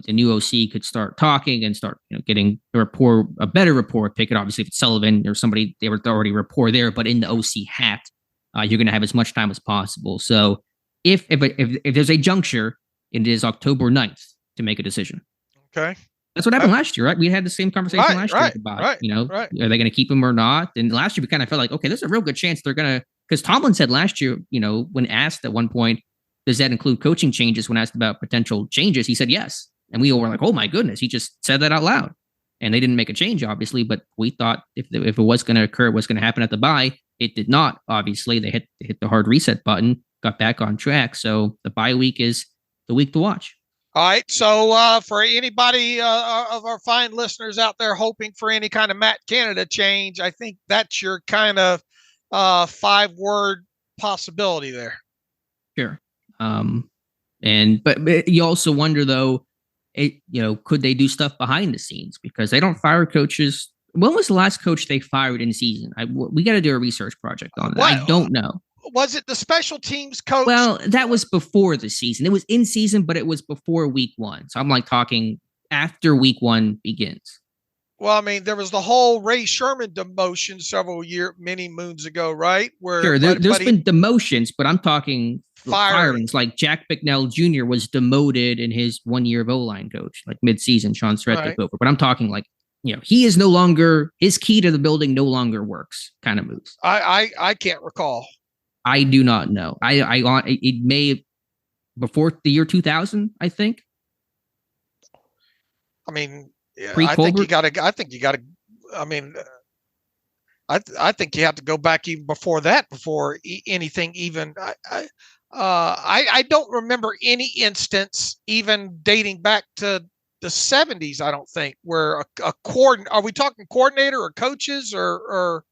The new OC could start talking and start getting a better rapport. Pickett, obviously, if it's Sullivan or somebody, they were already rapport there, but in the OC hat, you're going to have as much time as possible. So if there's a juncture, it is October 9th to make a decision. Okay. That's what happened last year, right? We had the same conversation last year about, are they going to keep him or not? And last year we kind of felt like, okay, there's a real good chance they're going to, because Tomlin said last year, when asked at one point, does that include coaching changes? When asked about potential changes, he said yes. And we all were like, oh my goodness, he just said that out loud. And they didn't make a change, obviously, but we thought if it was going to occur, it was going to happen at the bye. It did not. Obviously, they hit the hard reset button, got back on track. So the bye week is the week to watch. All right. So for anybody of our fine listeners out there hoping for any kind of Matt Canada change, I think that's your kind of 5-word possibility there. Sure. But you also wonder, though, could they do stuff behind the scenes, because they don't fire coaches. When was the last coach they fired in season? We got to do a research project on that. I don't know. Was it the special teams coach? Well, that was before the season. It was in season, but it was before week 1. So I'm talking after week 1 begins. Well, I mean, there was the whole Ray Sherman demotion many moons ago, right? Sure, there's been demotions, but I'm talking firings. Like Jack Bicknell Jr. was demoted in his 1 year of O-line coach, like mid-season. Sean Srett took over. But I'm talking like, he is no longer, his key to the building no longer works kind of moves. I can't recall. I do not know. It may before the year 2000, I think. I mean, I think you got to. I mean, I think you have to go back even before that, before anything even. I don't remember any instance even dating back to the 70s. I don't think where a are we talking coordinator or coaches or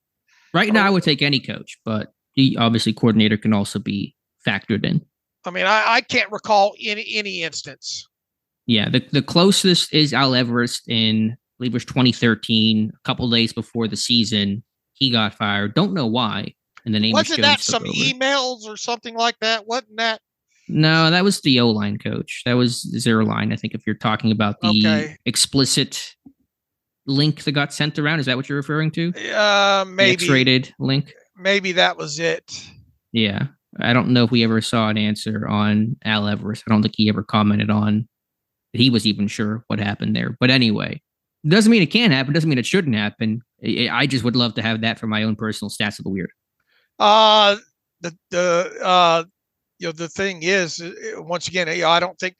right now I would take any coach, but obviously coordinator can also be factored in. I mean, I can't recall any instance. Yeah, the closest is Al Everest in, I believe it was 2013, a couple days before the season. He got fired. Don't know why. And the name wasn't that some emails or something like that? Wasn't that? No, that was the O-line coach. That was zero line. I think if you're talking about the explicit link that got sent around, is that what you're referring to? Maybe the X-rated link. Maybe that was it. Yeah, I don't know if we ever saw an answer on Al Everest. I don't think he ever commented on that he was even sure what happened there. But anyway, doesn't mean it can't happen. Doesn't mean it shouldn't happen. I just would love to have that for my own personal stats of the weird. The thing is, once again, I don't think.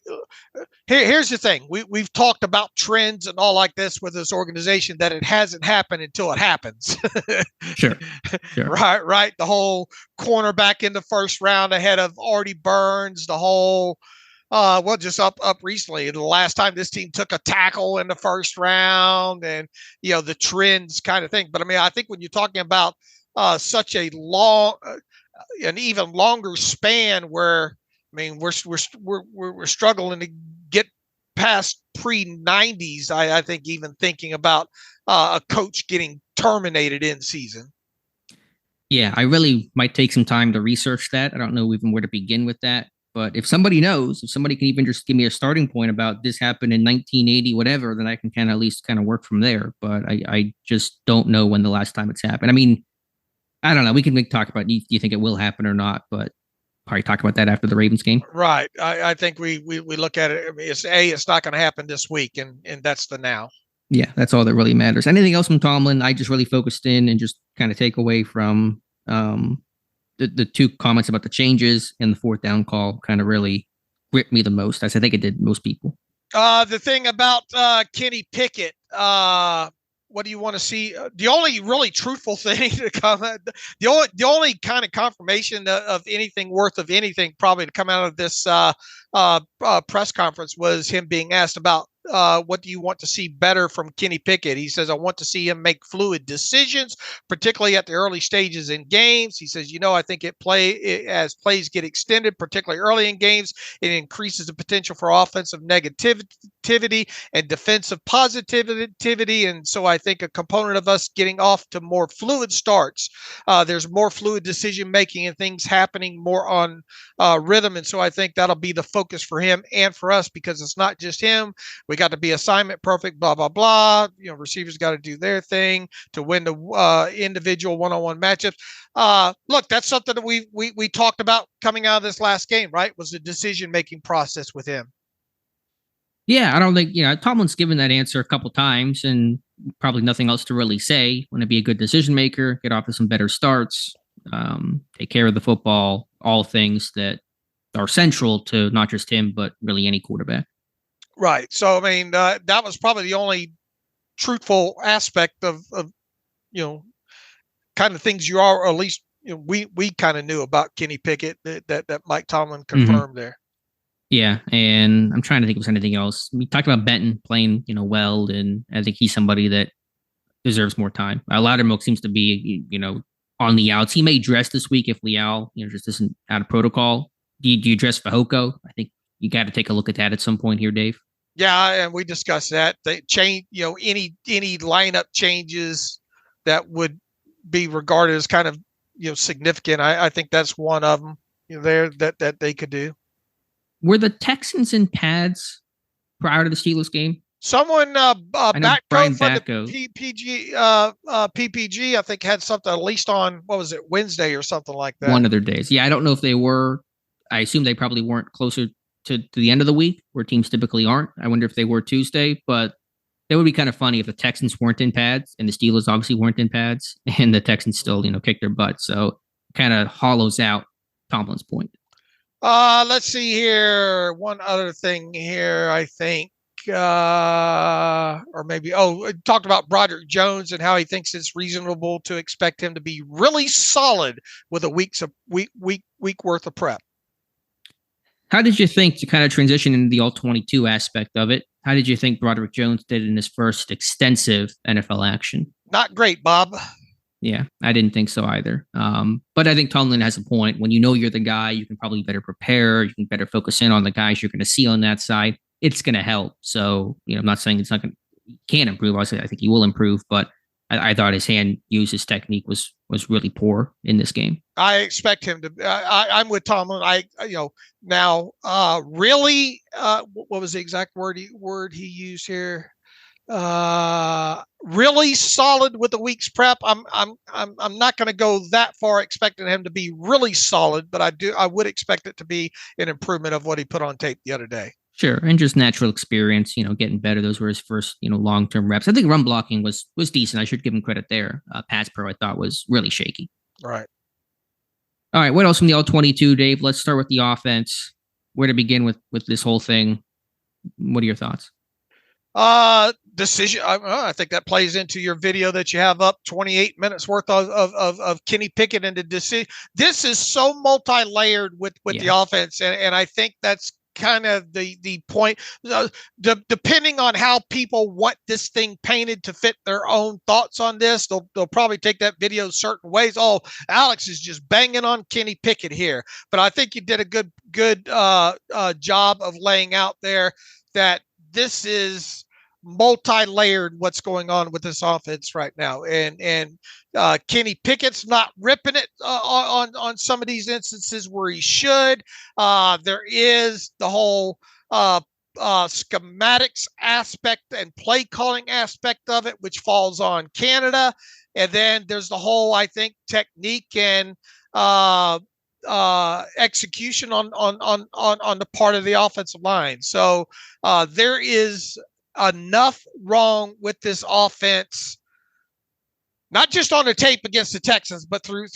Here's the thing: we've talked about trends and all like this with this organization, that it hasn't happened until it happens. Sure. Right. The whole cornerback in the first round ahead of Artie Burns. The whole. Just up recently, the last time this team took a tackle in the first round, and the trends kind of thing. But I mean, I think when you're talking about such a long, an even longer span, where I mean, we're struggling to get past pre-90s. I think even thinking about a coach getting terminated in season. Yeah, I really might take some time to research that. I don't know even where to begin with that. But if somebody knows, if somebody can even just give me a starting point about this happened in 1980, whatever, then I can at least work from there. But I just don't know when the last time it's happened. I mean, I don't know. We can talk about, do you think it will happen or not? But probably talk about that after the Ravens game. Right. I think we look at it. I mean, it's not going to happen this week, and that's the now. Yeah, that's all that really matters. Anything else from Tomlin? I just really focused in and just kind of take away from the two comments about the changes and the fourth down call kind of really gripped me the most, as I think it did most people. The thing about Kenny Pickett, what do you want to see? The only really truthful thing to comment, the only kind of confirmation of anything worth of anything probably to come out of this press conference was him being asked about what do you want to see better from Kenny Pickett? He says, I want to see him make fluid decisions, particularly at the early stages in games. He says, I think as plays get extended, particularly early in games, it increases the potential for offensive negativity and defensive positivity. And so I think a component of us getting off to more fluid starts, there's more fluid decision making and things happening more on rhythm. And so I think that'll be the focus for him and for us, because it's not just him. We got to be assignment perfect, blah, blah, blah. Receivers got to do their thing to win the individual one-on-one matchups. Look, that's something that we talked about coming out of this last game, right? Was the decision-making process with him. Yeah, I don't think, Tomlin's given that answer a couple times and probably nothing else to really say. Want to be a good decision maker, get off to some better starts, take care of the football, all things that are central to not just him, but really any quarterback. Right. So, I mean, that was probably the only truthful aspect of kind of things you are, or at least we kind of knew about Kenny Pickett that Mike Tomlin confirmed there. Yeah, and I'm trying to think of anything else. We talked about Benton playing, well, and I think he's somebody that deserves more time. Loudermilk seems to be, on the outs. He may dress this week if Leal, just isn't out of protocol. Do you dress Fehoko? I think you got to take a look at that at some point here, Dave. Yeah, and we discussed that. They change, any lineup changes that would be regarded as kind of significant. I think that's one of them there that they could do. Were the Texans in pads prior to the Steelers game? Someone backed Brian from Bacco. the PPG, I think, had something at least on, what was it, Wednesday or something like that. One of their days. Yeah, I don't know if they were. I assume they probably weren't closer to the end of the week where teams typically aren't. I wonder if they were Tuesday, but it would be kind of funny if the Texans weren't in pads and the Steelers obviously weren't in pads and the Texans still, kicked their butt. So kind of hollows out Tomlin's point. Let's see here. One other thing here, I think. Or maybe talked about Broderick Jones and how he thinks it's reasonable to expect him to be really solid with a week worth of prep. How did you think, to kind of transition into the All-22 aspect of it, how did you think Broderick Jones did in his first extensive NFL action? Not great, Bob. Yeah, I didn't think so either. But I think Tomlin has a point. When you know you're the guy, you can probably better prepare. You can better focus in on the guys you're going to see on that side. It's going to help. So, I'm not saying it's not going to, can improve. I think he will improve, but I thought his hand use, his technique was really poor in this game. I expect him to. I'm with Tomlin. Really, what was the exact word he used here? Really solid with the week's prep. I'm not going to go that far expecting him to be really solid, but I would expect it to be an improvement of what he put on tape the other day. Sure, and just natural experience, getting better. Those were his first, long-term reps. I think run blocking was decent. I should give him credit there. Pass pro, I thought, was really shaky. Right. All right, what else from the All-22, Dave? Let's start with the offense. Where to begin with this whole thing? What are your thoughts? Decision. I think that plays into your video that you have up, 28 minutes worth of Kenny Pickett and the decision. This is so multi-layered with the offense, and I think that's kind of the point. Depending on how people want this thing painted to fit their own thoughts on this, they'll probably take that video certain ways. Oh, Alex is just banging on Kenny Pickett here, but I think you did a good job of laying out there that this is multi-layered what's going on with this offense right now, and Kenny Pickett's not ripping it on some of these instances where he should. There is the whole schematics aspect and play calling aspect of it, which falls on Canada, and then there's the whole, I think, technique and execution on the part of the offensive line. So there is enough wrong with this offense, not just on the tape against the Texans, but through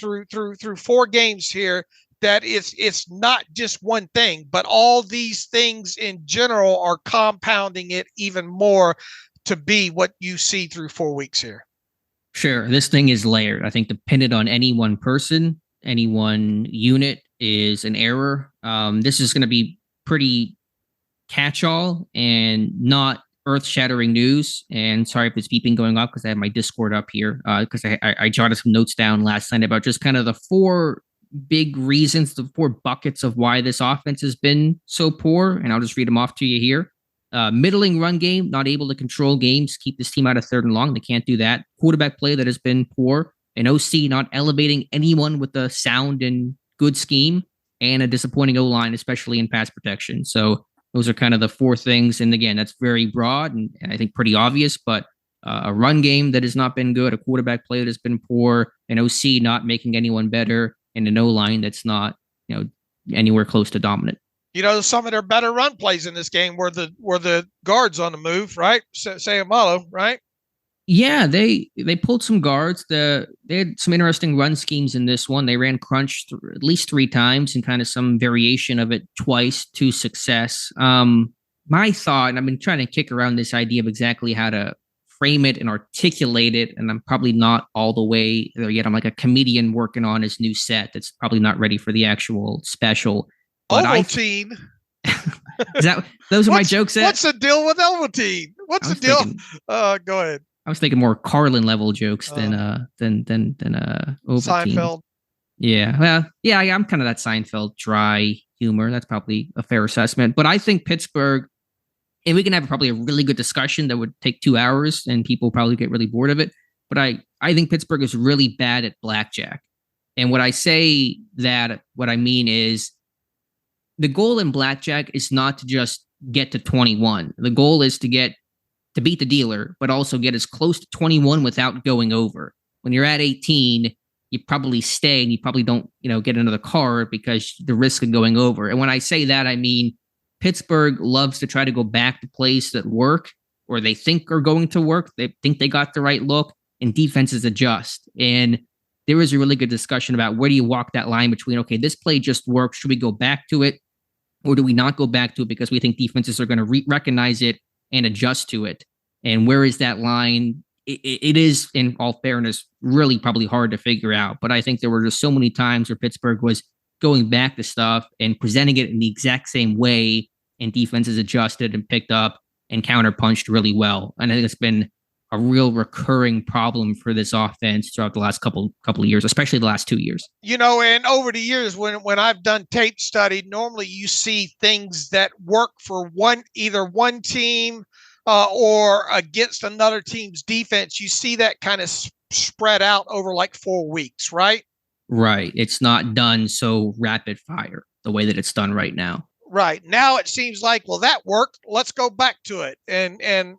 4 games here, that it's not just one thing, but all these things in general are compounding it even more to be what you see through 4 weeks here. Sure. This thing is layered. I think dependent on any one person, any one unit is an error. This is going to be pretty catch-all and not earth-shattering news. And sorry if it's beeping going off because I have my Discord up here because I jotted some notes down last night about just kind of the 4 big reasons, the 4 buckets of why this offense has been so poor. And I'll just read them off to you here. Middling run game, not able to control games, keep this team out of 3rd and long. They can't do that. Quarterback play that has been poor. An OC not elevating anyone with a sound and good scheme, and a disappointing O-line, especially in pass protection. So those are kind of the 4 things. And again, that's very broad and I think pretty obvious, but a run game that has not been good, a quarterback play that has been poor, an OC not making anyone better, and an O-line that's not, anywhere close to dominant. Some of their better run plays in this game were the guards on the move, right? Sayamalo, right? Yeah, they pulled some guards. They had some interesting run schemes in this one. They ran crunch at least 3 times and kind of some variation of it twice to success. My thought, and I've been trying to kick around this idea of exactly how to frame it and articulate it, and I'm probably not all the way there yet. I'm like a comedian working on his new set that's probably not ready for the actual special. Ovaltine. Those are my jokes? What's the deal with Ovaltine? What's the deal? Go ahead. I was thinking more Carlin level jokes than Ovaltine. Seinfeld. Yeah, well, yeah, I'm kind of that Seinfeld dry humor. That's probably a fair assessment. But I think Pittsburgh, and we can have probably a really good discussion that would take 2 hours, and people probably get really bored of it. But I think Pittsburgh is really bad at blackjack. And what I mean is the goal in blackjack is not to just get to 21. The goal is to get to beat the dealer, but also get as close to 21 without going over. When you're at 18, you probably stay and you probably don't, get another card because the risk of going over. And when I say that, I mean, Pittsburgh loves to try to go back to plays that work or they think are going to work. They think they got the right look, and defenses adjust. And there was a really good discussion about where do you walk that line between, okay, this play just works. Should we go back to it? Or do we not go back to it because we think defenses are going to recognize it and adjust to it? And where is that line? It is, in all fairness, really probably hard to figure out. But I think there were just so many times where Pittsburgh was going back to stuff and presenting it in the exact same way, and defenses adjusted and picked up and counterpunched really well. And I think it's been a real recurring problem for this offense throughout the last couple of years, especially the last 2 years. And over the years, when I've done tape study, normally you see things that work for either one team or against another team's defense. You see that kind of spread out over like 4 weeks, right? Right. It's not done so rapid fire the way that it's done right now. Right. Now it seems like, well, that worked. Let's go back to it. And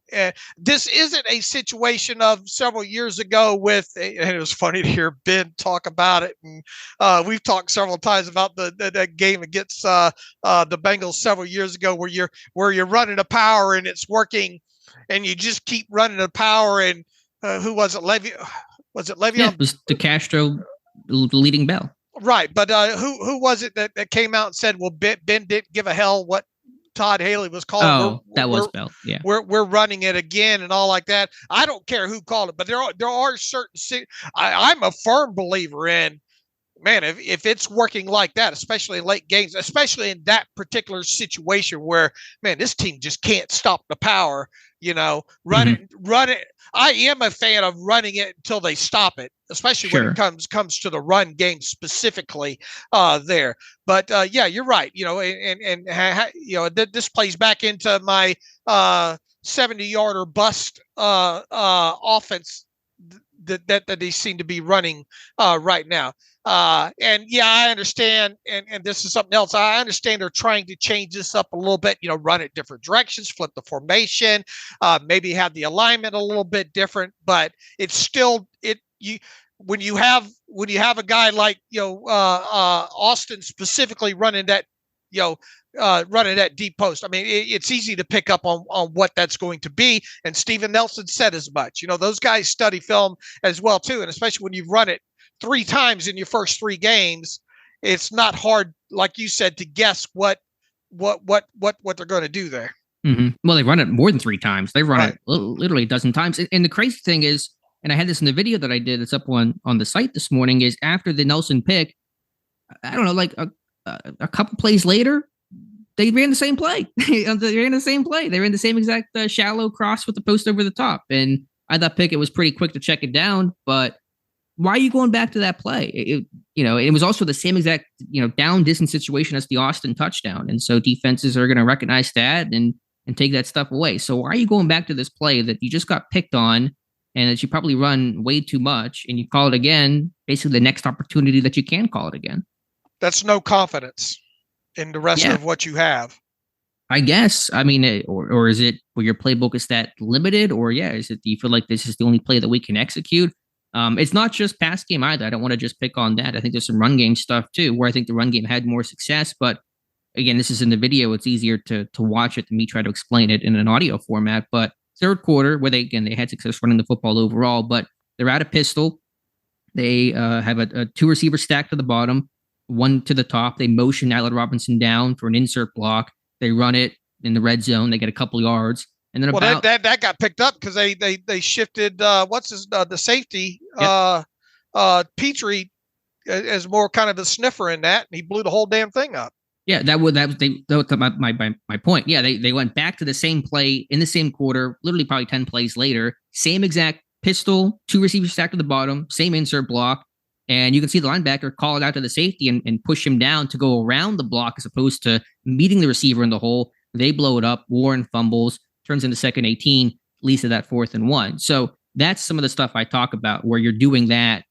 this isn't a situation of several years ago and it was funny to hear Ben talk about it. And we've talked several times about the game against the Bengals several years ago where you're running a power and it's working and you just keep running a power. And who was it? Was it Le'Veon? Yeah, it was DeCastro leading bell. Right, but who was it that came out and said, "Well, Ben didn't give a hell what Todd Haley was calling"? Oh, that was Bell. Yeah, we're running it again and all like that. I don't care who called it, but there are certain. I'm a firm believer in, man, if it's working like that, especially in late games, especially in that particular situation where, man, this team just can't stop the power. Run it. I am a fan of running it until they stop it, especially when it comes to the run game specifically there. But yeah, you're right. This plays back into my 70-yard or bust offense that they seem to be running right now. And yeah, I understand. And this is something else. I understand they're trying to change this up a little bit, run it different directions, flip the formation, maybe have the alignment a little bit different, but it's still, when you have a guy like, Austin specifically running that, running that deep post. I mean, it's easy to pick up on what that's going to be. And Steven Nelson said as much. Those guys study film as well too, and especially when you've run it 3 times in your first 3 games, it's not hard, like you said, to guess what they're going to do there. Mm-hmm. Well, they run it more than 3 times. They run it literally a dozen times. And the crazy thing is, and I had this in the video that I did, it's up on the site this morning, is after the Nelson pick, I don't know, like a couple plays later, they ran the same play. They ran the same exact shallow cross with the post over the top. And I thought Pickett was pretty quick to check it down, but why are you going back to that play? It was also the same exact, down distance situation as the Austin touchdown. And so defenses are going to recognize that and take that stuff away. So why are you going back to this play that you just got picked on and that you probably run way too much, and you call it again, basically the next opportunity that you can call it again? That's no confidence in the rest of what you have. I guess. I mean, or is it where your playbook is that limited, or do you feel like this is the only play that we can execute? It's not just pass game either. I don't want to just pick on that. I think there's some run game stuff too, where I think the run game had more success. But again, this is in the video. It's easier to watch it than me try to explain it in an audio format. But third quarter, where they had success running the football overall, but they're out of pistol. They have a 2 receiver stack to the bottom, 1 to the top. They motion Allen Robinson down for an insert block. They run it in the red zone. They get a couple yards. And then that got picked up because they shifted the safety Petrie as more kind of a sniffer in that, and he blew the whole damn thing up. Yeah, that was my point. Yeah, they went back to the same play in the same quarter, literally probably 10 plays later. Same exact pistol, 2 receivers stacked to the bottom, same insert block, and you can see the linebacker call it out to the safety and push him down to go around the block as opposed to meeting the receiver in the hole. They blow it up. Warren fumbles. Turns into second 18, leads to that 4th and 1. So that's some of the stuff I talk about where you're doing that,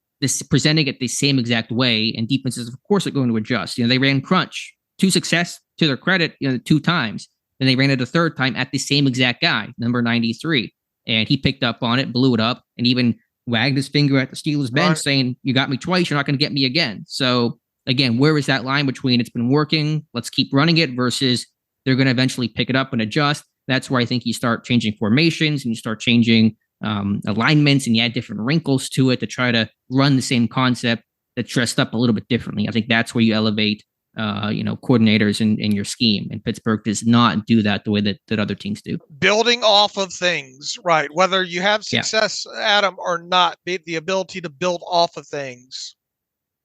presenting it the same exact way, and defenses, of course, are going to adjust. They ran crunch to success to their credit 2 times. Then they ran it a 3rd time at the same exact guy, number 93. And he picked up on it, blew it up, and even wagged his finger at the Steelers bench saying, you got me twice, you're not going to get me again. So again, where is that line between it's been working, let's keep running it, versus they're going to eventually pick it up and adjust? That's where I think you start changing formations and you start changing alignments, and you add different wrinkles to it to try to run the same concept that's dressed up a little bit differently. I think that's where you elevate coordinators in your scheme. And Pittsburgh does not do that the way that other teams do. Building off of things, right? Whether you have success, Adam, or not, the ability to build off of things.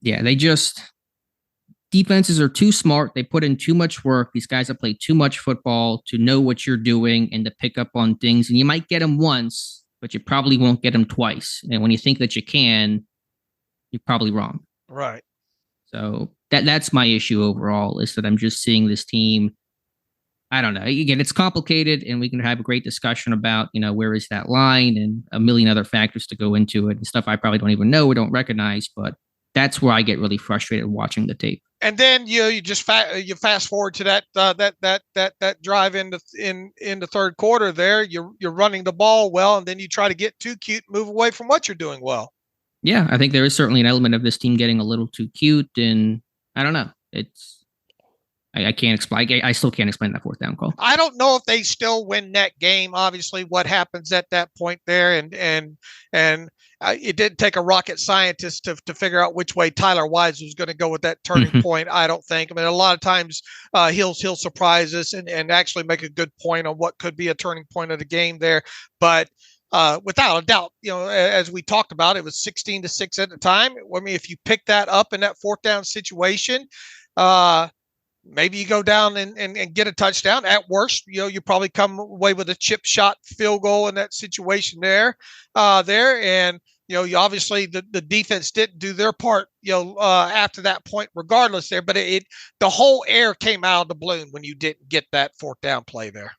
Yeah, defenses are too smart. They put in too much work. These guys have played too much football to know what you're doing and to pick up on things. And you might get them once, but you probably won't get them twice. And when you think that you can, you're probably wrong. Right. So that's my issue overall, is that I'm just seeing this team. I don't know. Again, it's complicated, and we can have a great discussion about, where is that line and a million other factors to go into it and stuff I probably don't even know or don't recognize. But that's where I get really frustrated watching the tape. And then you just fast forward to that drive in the third quarter. There, you're running the ball well, and then you try to get too cute, move away from what you're doing well. Yeah, I think there is certainly an element of this team getting a little too cute, and I don't know. I can't explain. I still can't explain that fourth down call. I don't know if they still win that game. Obviously, what happens at that point there, and it didn't take a rocket scientist to figure out which way Tyler Wise was going to go with that turning point. I don't think. I mean, a lot of times he'll surprise us and actually make a good point on what could be a turning point of the game there, but. Without a doubt, as we talked about, it was 16-6 at the time. I mean, if you pick that up in that fourth down situation, maybe you go down and get a touchdown. At worst, you probably come away with a chip shot field goal in that situation there. And you obviously the defense didn't do their part, after that point, regardless there. But the whole air came out of the balloon when you didn't get that fourth down play there.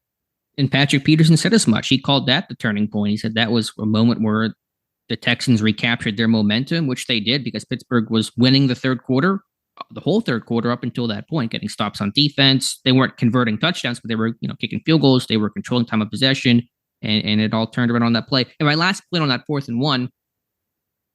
And Patrick Peterson said as much. He called that the turning point. He said that was a moment where the Texans recaptured their momentum, which they did because Pittsburgh was winning the third quarter, the whole third quarter up until that point, getting stops on defense. They weren't converting touchdowns, but they were, kicking field goals. They were controlling time of possession, and it all turned around on that play. And my last play on that 4th and 1,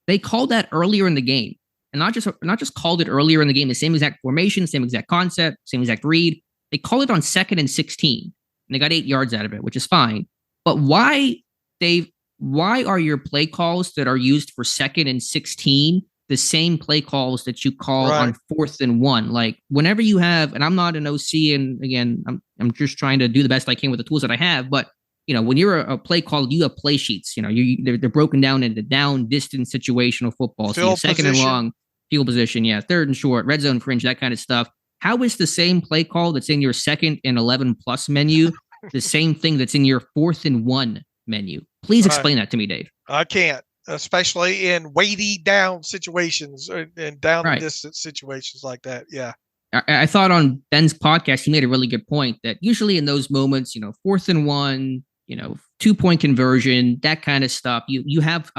they called that earlier in the game, and not just called it earlier in the game, the same exact formation, same exact concept, same exact read. They called it on 2nd and 16. And they got 8 yards out of it, which is fine. But why are your play calls that are used for 2nd and 16 the same play calls that you call on 4th and 1? Like, whenever you have, and I'm not an OC, and again, I'm just trying to do the best I can with the tools that I have. But when you're a play call, you have play sheets. They're broken down into down, distance, situational football. So second and long, field position, 3rd and short, red zone fringe, that kind of stuff. How is the same play call that's in your 2nd and 11 plus menu the same thing that's in your 4th and 1 menu? Please explain that to me, Dave. I can't, especially in weighty down situations and down distance situations like that. Yeah. I thought on Ben's podcast, he made a really good point that usually in those moments, 4th and 1, 2-point conversion, that kind of stuff, you have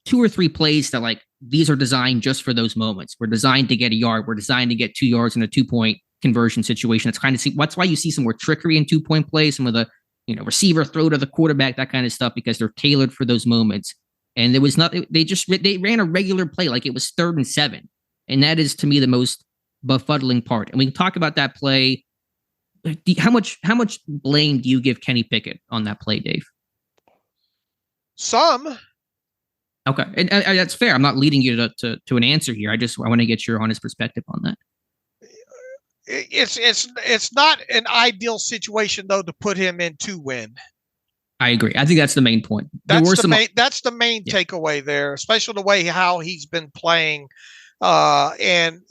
2 or 3 plays that these are designed just for those moments. We're designed to get a yard. We're designed to get 2 yards in a 2-point conversion situation. It's kind of that's why you see some more trickery in 2-point plays, some of the receiver throw to the quarterback, that kind of stuff, because they're tailored for those moments. And there was nothing. They ran a regular play like it was 3rd and 7, and that is to me the most befuddling part. And we can talk about that play. How much blame do you give Kenny Pickett on that play, Dave? Some. Okay, and that's fair. I'm not leading you to an answer here. I want to get your honest perspective on that. It's not an ideal situation though to put him in to win. I agree. I think that's the main point. That's the main takeaway there, especially the way how he's been playing, and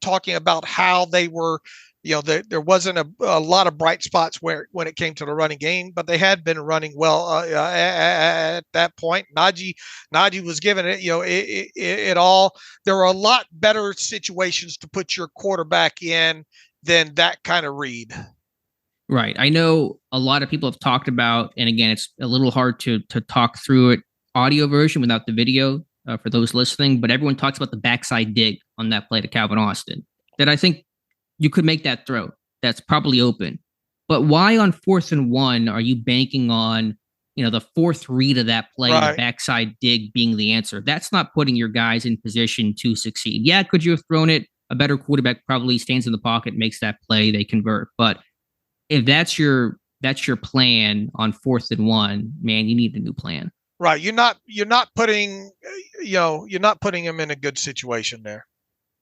talking about how they were. There wasn't a lot of bright spots when it came to the running game, but they had been running well at that point. Najee was given it, it all. There were a lot better situations to put your quarterback in than that kind of read. Right. I know a lot of people have talked about, and again, it's a little hard to talk through it audio version without the video for those listening, but everyone talks about the backside dig on that play to Calvin Austin that I think you could make that throw. That's probably open. But why on 4th and 1 are you banking on the fourth read of that play, Right. the backside dig being the answer. That's not putting your guys in position to succeed. Yeah, could you have thrown it? A better quarterback probably stands in the pocket, makes that play, they convert. But if that's your plan on 4th and 1, man, you need a new plan. Right. You're not putting him in a good situation there.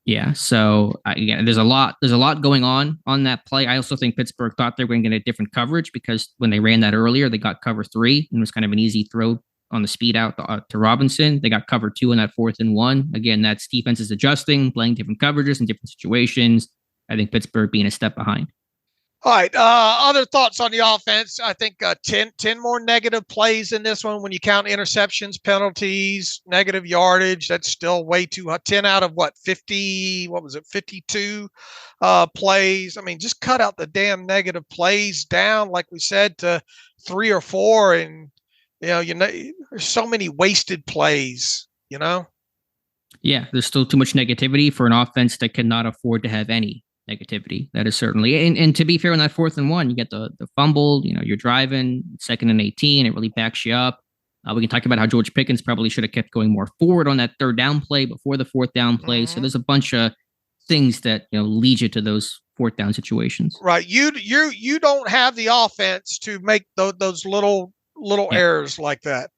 Yeah. So again, there's a lot going on that play. I also think Pittsburgh thought they were going to get a different coverage because when they ran that earlier, they got cover 3 and it was kind of an easy throw on the speed out to Robinson. They got cover 2 in that 4th and 1. Again, that's defenses adjusting, playing different coverages in different situations. I think Pittsburgh being a step behind. All right. Other thoughts on the offense? I think 10 more negative plays in this one when you count interceptions, penalties, negative yardage. That's still way too high. 10 out of what, 50? What was it? 52 plays. I mean, just cut out the damn negative plays down, like we said, to 3 or 4. And there's so many wasted plays. Yeah, there's still too much negativity for an offense that cannot afford to have any negativity. That is certainly, and to be fair, on that 4th and 1, you get the fumble, you're driving 2nd and 18, it really backs you up. We can talk about how George Pickens probably should have kept going more forward on that 3rd down play before the 4th down play. Mm-hmm. So there's a bunch of things that lead you to those 4th down situations. Right. You don't have the offense to make those little errors like that.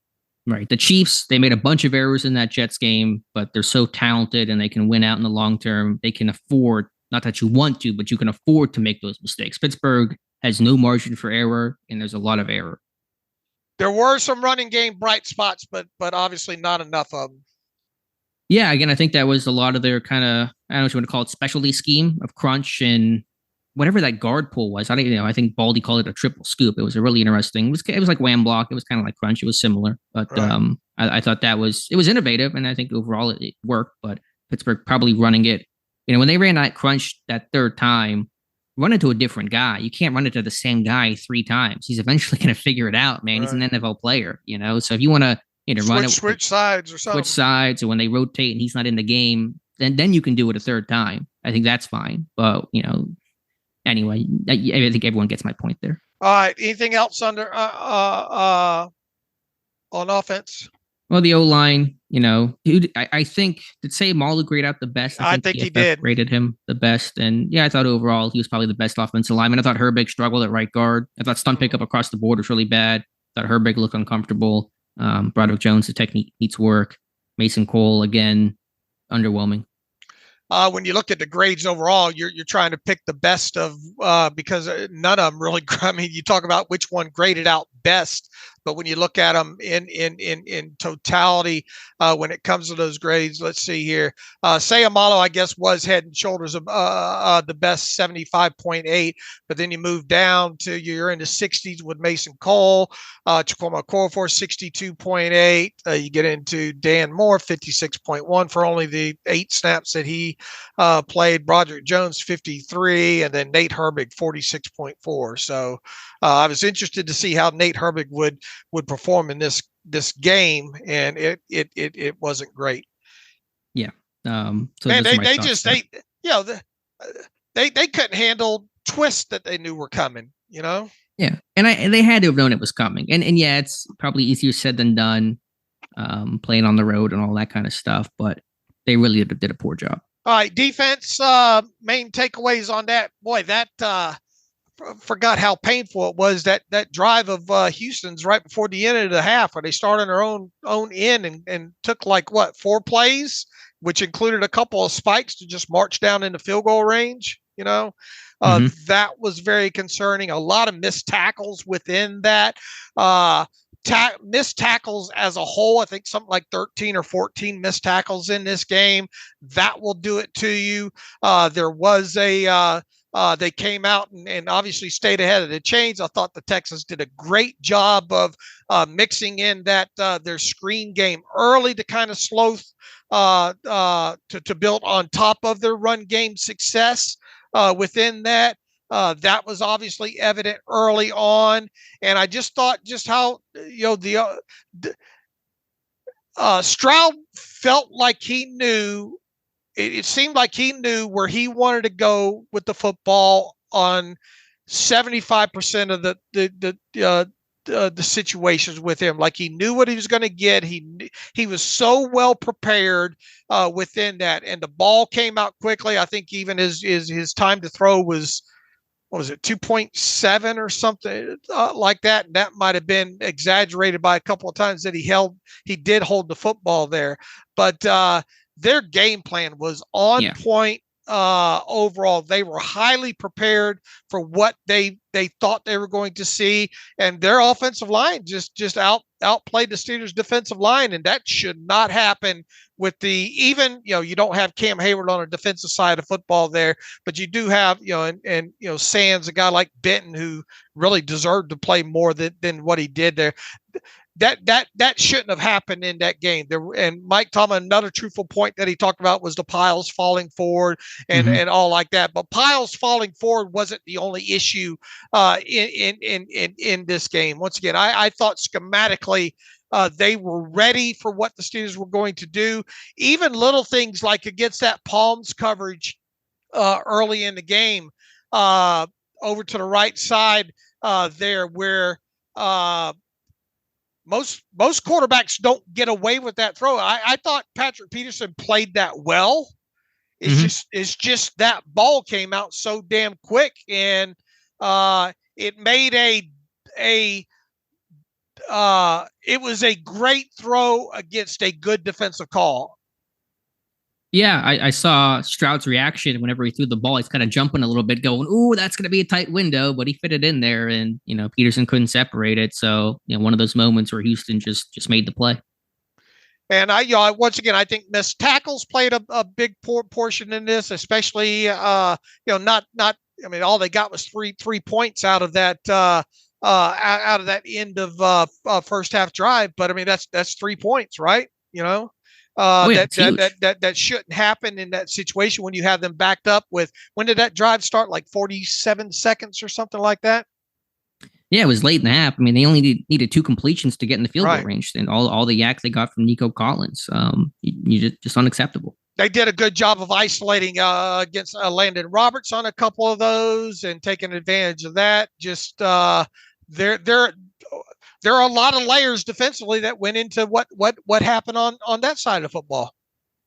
Right. The Chiefs, they made a bunch of errors in that Jets game, but they're so talented and they can win out in the long term. They can afford, not that you want to, but you can afford to make those mistakes. Pittsburgh has no margin for error, and there's a lot of error. There were some running game bright spots, but obviously not enough of them. Yeah, again, I think that was a lot of their kind of, I don't know what you want to call it, specialty scheme of crunch and whatever that guard pull was. I think Baldy called it a triple scoop. It was a really interesting. It was like wham block. It was kind of like crunch. It was similar, but right. I thought it was innovative, and I think overall it worked. But Pittsburgh probably running it. When they ran that crunch that 3rd time, run into a different guy. You can't run it to the same guy 3 times. He's eventually going to figure it out, man. Right. He's an NFL player, So if you want to run it, switch sides or something. Switch sides, or when they rotate and he's not in the game, then you can do it a 3rd time. I think that's fine. But anyway, I think everyone gets my point there. All right. Anything else under on offense? Well, the O-line, I think, did say Maul grade out the best? I think he did. Rated him the best. And yeah, I thought overall he was probably the best offensive lineman. I thought Herbig struggled at right guard. I thought stunt pickup across the board was really bad. I thought Herbig looked uncomfortable. Broderick Jones, the technique needs work. Mason Cole, again, underwhelming. When you look at the grades overall, you're trying to pick the best of because none of them really. I mean, you talk about which one graded out best, but when you look at them in totality, when it comes to those grades, let's see here. Sayamalo, I guess, was head and shoulders of the best, 75.8. But then you move down to you're in the 60s with Mason Cole, Chukwuma Okorafor, 62.8. You get into Dan Moore, 56.1 for only the 8 snaps that he played. Broderick Jones, 53, and then Nate Herbig, 46.4. So I was interested to see how Nate Herbig would perform in this game, and it wasn't great. Yeah. So man, they couldn't handle twists that they knew were coming. Yeah, and they had to have known it was coming, and yeah, it's probably easier said than done, playing on the road and all that kind of stuff, but they really did a poor job. All right, defense, main takeaways on that. Boy, that forgot how painful it was, that drive of Houston's right before the end of the half, where they started on their own end and took 4 plays, which included a couple of spikes to just march down into field goal range. That was very concerning. A lot of missed tackles within that. Missed tackles as a whole, I think something like 13 or 14 missed tackles in this game. That will do it to you. There was they came out and obviously stayed ahead of the chains. I thought the Texans did a great job of mixing in that their screen game early to kind of slow to build on top of their run game success within that. That was obviously evident early on, and I just thought just how Stroud felt like he knew. It seemed like he knew where he wanted to go with the football on 75% of the situations with him. Like he knew what he was going to get. He was so well prepared within that, and the ball came out quickly. I think even his time to throw was, what was it, 2.7 or something like that. And that might have been exaggerated by a couple of times that he did hold the football there, but their game plan was on point. Overall, they were highly prepared for what they thought they were going to see, and their offensive line just outplayed the Steelers' defensive line, and that should not happen with even you don't have Cam Hayward on a defensive side of football there, but you do have and Sands, a guy like Benton who really deserved to play more than what he did there. That shouldn't have happened in that game. And Mike Tomlin, another truthful point that he talked about was the piles falling forward and all like that. But piles falling forward wasn't the only issue in this game. Once again, I thought schematically they were ready for what the Steelers were going to do. Even little things like against that Palms coverage early in the game over to the right side there where most quarterbacks don't get away with that throw. I thought Patrick Peterson played that well. It's just that ball came out so damn quick, and it made it was a great throw against a good defensive call. Yeah, I saw Stroud's reaction whenever he threw the ball. He's kind of jumping a little bit, going, "Ooh, that's going to be a tight window," but he fit it in there, and Peterson couldn't separate it. So one of those moments where Houston just made the play. And once again, I think missed tackles played a big portion in this, especially not. I mean, all they got was three points out of that out of that end of first half drive. But I mean, that's 3 points, right? That shouldn't happen in that situation when you have them backed up with, when did that drive start? Like 47 seconds or something like that. Yeah, it was late in the half. I mean, they only needed 2 completions to get in the field goal range, and all the yak they got from Nico Collins, just unacceptable. They did a good job of isolating against Landon Roberts on a couple of those and taking advantage of that. Just there are a lot of layers defensively that went into what happened on that side of football.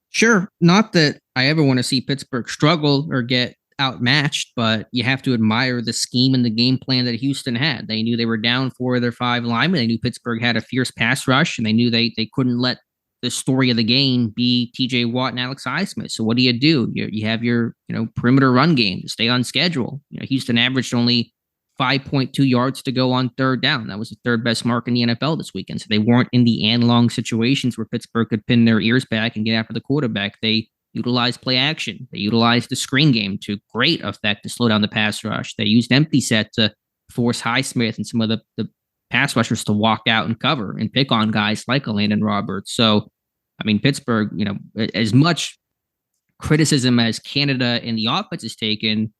Sure. Not that I ever want to see Pittsburgh struggle or get outmatched, but you have to admire the scheme and the game plan that Houston had. They knew they were down 4 of their 5 linemen. They knew Pittsburgh had a fierce pass rush, and they knew they couldn't let the story of the game be TJ Watt and Alex Highsmith. So what do? You have your perimeter run game to stay on schedule. Houston averaged only 5.2 yards to go on third down. That was the third best mark in the NFL this weekend. So they weren't in the and long situations where Pittsburgh could pin their ears back and get after the quarterback. They utilized play action. They utilized the screen game to great effect to slow down the pass rush. They used empty set to force Highsmith and some of the pass rushers to walk out and cover and pick on guys like a Landon Roberts. So, I mean, Pittsburgh, as much criticism as Canada and the offense has taken,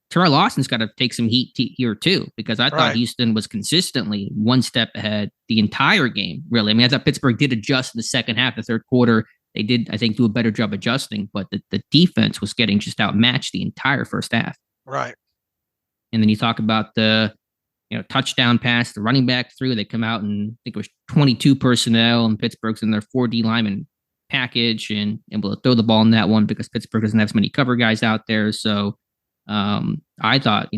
Terrell Austin's got to take some heat here too, because I thought Houston was consistently one step ahead the entire game, really. I mean, I thought Pittsburgh did adjust in the second half, the third quarter. They did, I think, do a better job adjusting, but the defense was getting just outmatched the entire first half. Right. And then you talk about the touchdown pass, the running back threw. They come out and I think it was 22 personnel, and Pittsburgh's in their 4D lineman package and able to throw the ball in that one because Pittsburgh doesn't have as many cover guys out there. So I thought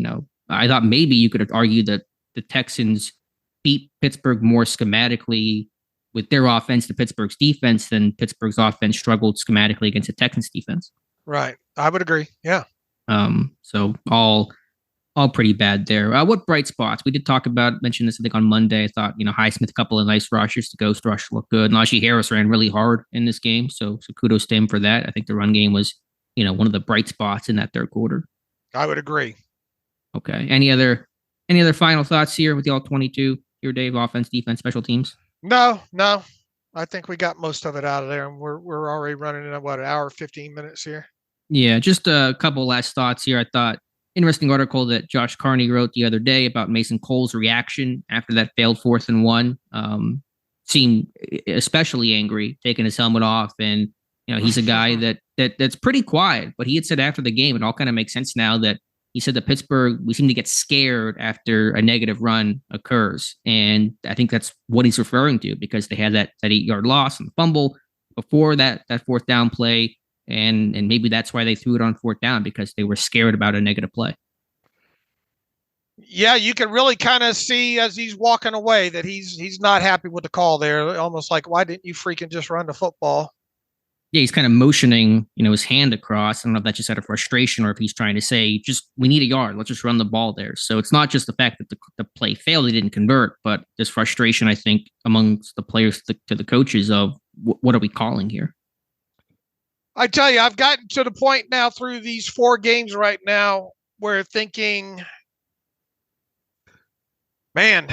maybe you could argue that the Texans beat Pittsburgh more schematically with their offense to Pittsburgh's defense than Pittsburgh's offense struggled schematically against the Texans defense. Right. I would agree. Yeah. So all pretty bad there. What bright spots? We did mention this, I think, on Monday. I thought, Highsmith, a couple of nice rushes. The ghost rush looked good. Najee Harris ran really hard in this game. So kudos to him for that. I think the run game was, one of the bright spots in that third quarter. I would agree. Okay. Any other final thoughts here with the all-22 here, Dave? Offense, defense, special teams? No. I think we got most of it out of there, and we're already running in an hour 15 minutes here. Yeah, just a couple last thoughts here. I thought interesting article that Josh Carney wrote the other day about Mason Cole's reaction after that failed 4th and 1. Seemed especially angry, taking his helmet off, and he's a guy that's pretty quiet, but he had said after the game, it all kind of makes sense now that he said that Pittsburgh, we seem to get scared after a negative run occurs. And I think that's what he's referring to, because they had that 8-yard loss and fumble before that fourth down play. And maybe that's why they threw it on fourth down, because they were scared about a negative play. Yeah, you can really kind of see as he's walking away that he's not happy with the call there. Almost like, why didn't you freaking just run the football? Yeah, he's kind of motioning, his hand across. I don't know if that's just out of frustration or if he's trying to say, we need a yard. Let's just run the ball there. So it's not just the fact that the play failed, they didn't convert, but there's frustration, I think, amongst the players to the coaches of what are we calling here? I tell you, I've gotten to the point now through these 4 games right now where thinking, man,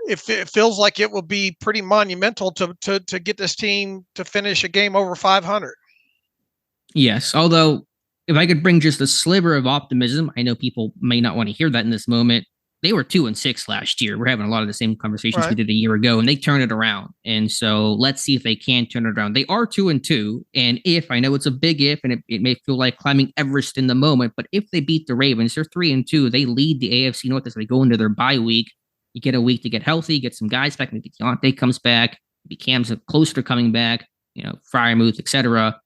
it feels like it will be pretty monumental to get this team to finish a game over 500. Yes, although if I could bring just a sliver of optimism, I know people may not want to hear that in this moment. They were 2-6 last year. We're having a lot of the same conversations we did a year ago, and they turned it around. And so let's see if they can turn it around. They are 2-2, and if, I know it's a big if, and it may feel like climbing Everest in the moment, but if they beat the Ravens, they're 3-2. They lead the AFC North as they go into their bye week. You get a week to get healthy, get some guys back. Maybe Deontay comes back. Maybe Cam's closer to coming back. Freiermuth, etc.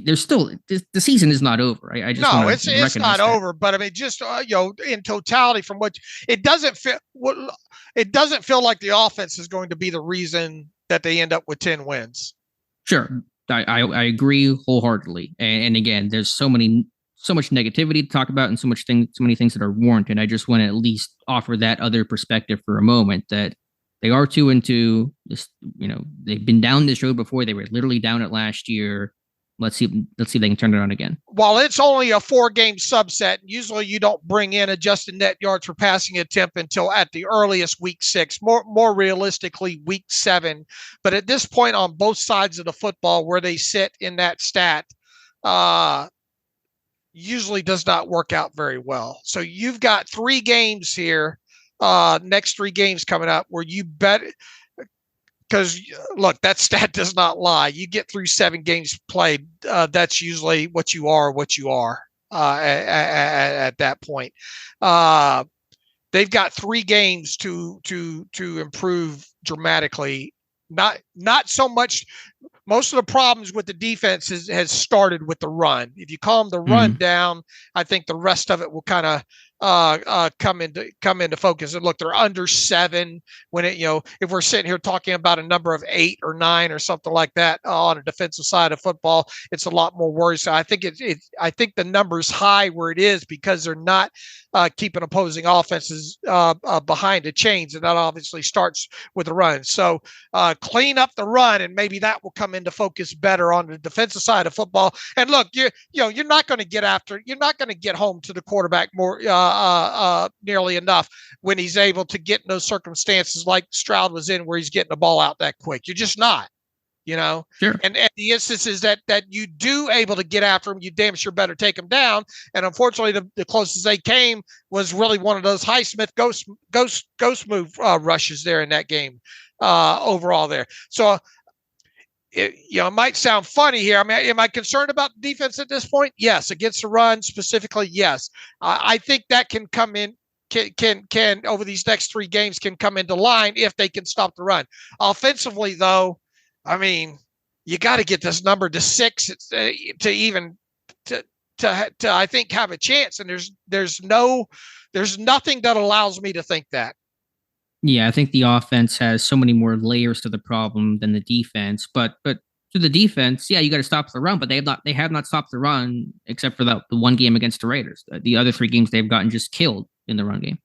There's still the season is not over. I just it's not over. But I mean, just in totality, from what it doesn't feel like the offense is going to be the reason that they end up with 10 wins. Sure, I agree wholeheartedly. And again, there's so much negativity to talk about, and so many things that are warranted. I just want to at least offer that other perspective for a moment, that they are 2-2. They've been down this road before. They were literally down it last year. Let's see if they can turn it on again. While it's only a 4-game subset, usually you don't bring in adjusted net yards per passing attempt until at the earliest week 6, more realistically week 7. But at this point on both sides of the football, where they sit in that stat, usually does not work out very well. So you've got 3 games here, next 3 games coming up, where you bet, because look, that stat does not lie. You get through 7 games played, that's usually what you are at that point. They've got 3 games to improve dramatically. Not so much. Most of the problems with the defense has started with the run. If you calm the run down, I think the rest of it will kind of come into focus. And look, they're under 7 when if we're sitting here talking about a number of 8 or 9 or something like that on a defensive side of football, it's a lot more worrisome. I think I think the number's high where it is because they're not keeping opposing offenses behind the chains, and that obviously starts with the run. So clean up the run, and maybe that will come into focus better on the defensive side of football. And look, you're not going to get home to the quarterback more nearly enough when he's able to get in those circumstances like Stroud was in, where he's getting the ball out that quick. You're just not. Sure. And the instances that you do able to get after him, you damn sure better take him down. And unfortunately, the closest they came was really one of those Highsmith ghost move rushes there in that game overall there. So it might sound funny here. I mean, am I concerned about the defense at this point? Yes. Against the run specifically, yes. I think that can come in. Can over these next 3 games can come into line if they can stop the run. Offensively, though, I mean, you got to get this number to 6 to even to I think have a chance. And there's nothing that allows me to think that. Yeah, I think the offense has so many more layers to the problem than the defense. But to the defense, yeah, you got to stop the run. But they have not stopped the run except for the one game against the Raiders. The other 3 games they've gotten just killed in the run game.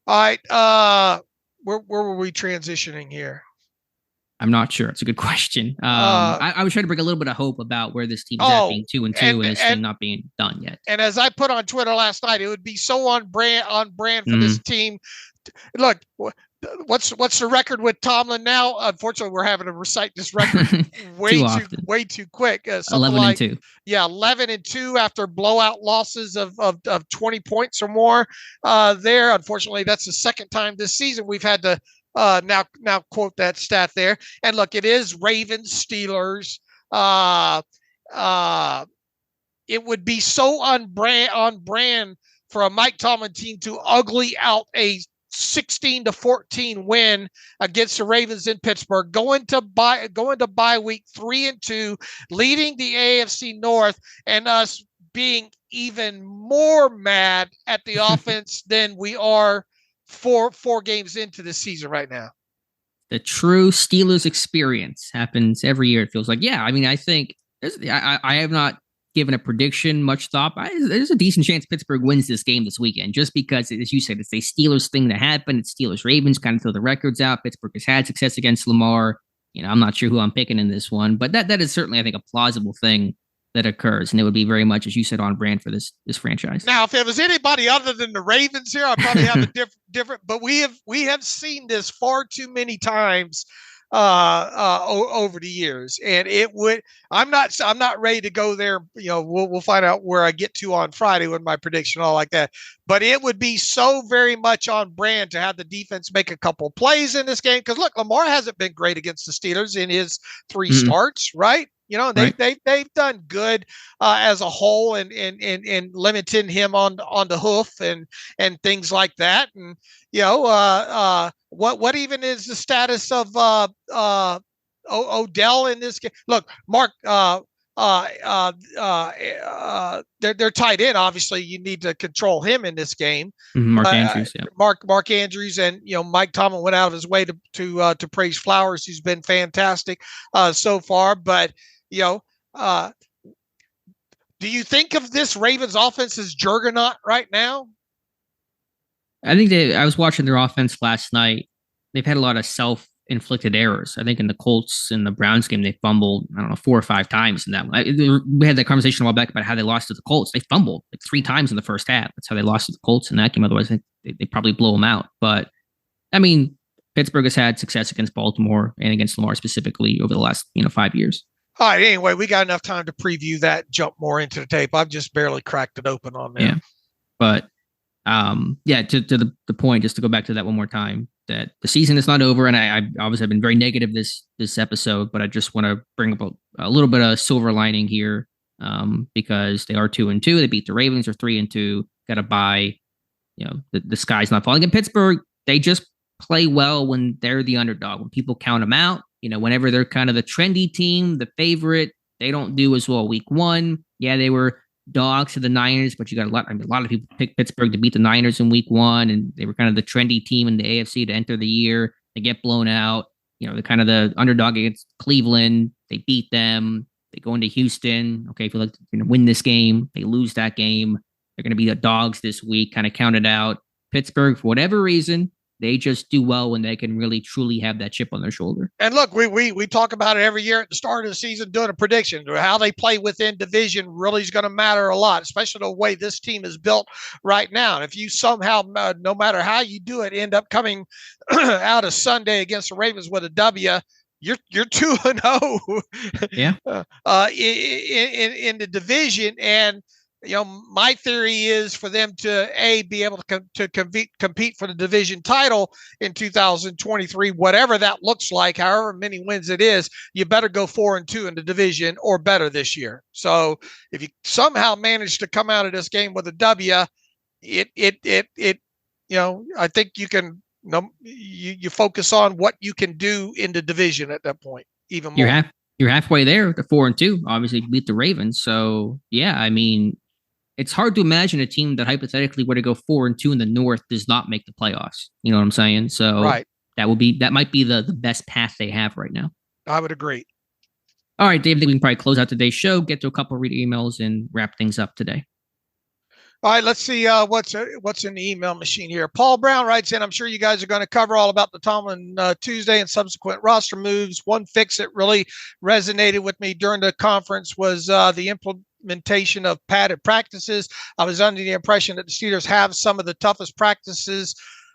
All right, where were we transitioning here? I'm not sure. It's a good question. I was trying to bring a little bit of hope about where this team is at, being 2-2 and this thing not being done yet. And as I put on Twitter last night, it would be so on brand for this team. Look, what's the record with Tomlin now? Unfortunately, we're having to recite this record way too quick. 11-2. Yeah, 11-2 after blowout losses of 20 points or more. There, unfortunately, that's the second time this season we've had to now quote that stat there. And look, it is Ravens, Steelers. it would be so on brand for a Mike Tomlin team to ugly out a 16-14 win against the Ravens in Pittsburgh, going to bye week 3-2, leading the AFC North, and us being even more mad at the offense than we are four games into the season right now. The true Steelers experience happens every year. It feels like, yeah. I mean, I think I have not given a prediction much thought. There's a decent chance Pittsburgh wins this game this weekend, just because, as you said, it's a Steelers thing to happen. It's Steelers Ravens, kind of throw the records out. Pittsburgh has had success against Lamar. I'm not sure who I'm picking in this one, but that is certainly, I think, a plausible thing that occurs, and it would be very much, as you said, on brand for this franchise. Now, if it was anybody other than the Ravens here, I'd probably have a different. But we have seen this far too many times over the years, and it would. I'm not ready to go there. We'll find out where I get to on Friday with my prediction, all like that. But it would be so very much on brand to have the defense make a couple plays in this game, because look, Lamar hasn't been great against the Steelers in his 3 starts, right? They've done good as a whole, and limiting him on the hoof and things like that. And what even is the status of Odell in this game? Look, Mark, they're tight end. Obviously, you need to control him in this game. Mark Andrews, yeah. Mark Andrews, and Mike Tomlin went out of his way to praise Flowers, who's been fantastic so far. But do you think of this Ravens offense as juggernaut right now? I think I was watching their offense last night. They've had a lot of self-inflicted errors. I think in the Colts and the Browns game, they fumbled, 4 or 5 times in that one. We had that conversation a while back about how they lost to the Colts. They fumbled like 3 times in the first half. That's how they lost to the Colts in that game. Otherwise, they probably blow them out. But, I mean, Pittsburgh has had success against Baltimore and against Lamar specifically over the last 5 years. All right. Anyway, we got enough time to preview that, jump more into the tape. I've just barely cracked it open on there. Yeah. But, to the point, just to go back to that one more time, that the season is not over. And I obviously have been very negative this episode, but I just want to bring up a little bit of silver lining here, because they are 2-2. They beat the Ravens, are 3-2. Got to bye. The sky's not falling. In Pittsburgh, they just play well when they're the underdog, when people count them out. Whenever they're kind of the trendy team, the favorite, they don't do as well week 1. Yeah, they were dogs to the Niners, but you got a lot of people picked Pittsburgh to beat the Niners in week 1, and they were kind of the trendy team in the AFC to enter the year. They get blown out. They're kind of the underdog against Cleveland. They beat them. They go into Houston. Okay, if you're like going to win this game, they lose that game. They're going to be the dogs this week, kind of counted out. Pittsburgh, for whatever reason, they just do well when they can really truly have that chip on their shoulder. And look, we talk about it every year at the start of the season, doing a prediction. How they play within division really is going to matter a lot, especially the way this team is built right now. And if you somehow, no matter how you do it, end up coming out of Sunday against the Ravens with a W, you're 2-0. Yeah. In the division. And my theory is for them to be able to compete for the division title in 2023, whatever that looks like, however many wins it is, you better go 4-2 in the division or better this year. So if you somehow manage to come out of this game with a W, I think you can, you focus on what you can do in the division at that point, even more. You're halfway there to 4-2, obviously beat the Ravens. So yeah, I mean, it's hard to imagine a team that hypothetically were to go 4-2 in the North does not make the playoffs. You know what I'm saying? So right. That might be the best path they have right now. I would agree. All right, Dave, I think we can probably close out today's show, get to a couple of reader emails, and wrap things up today. All right, let's see what's in the email machine here. Paul Brown writes in, I'm sure you guys are going to cover all about the Tomlin Tuesday and subsequent roster moves. One fix that really resonated with me during the conference was the implementation of padded practices. I was under the impression that the Steelers have some of the toughest practices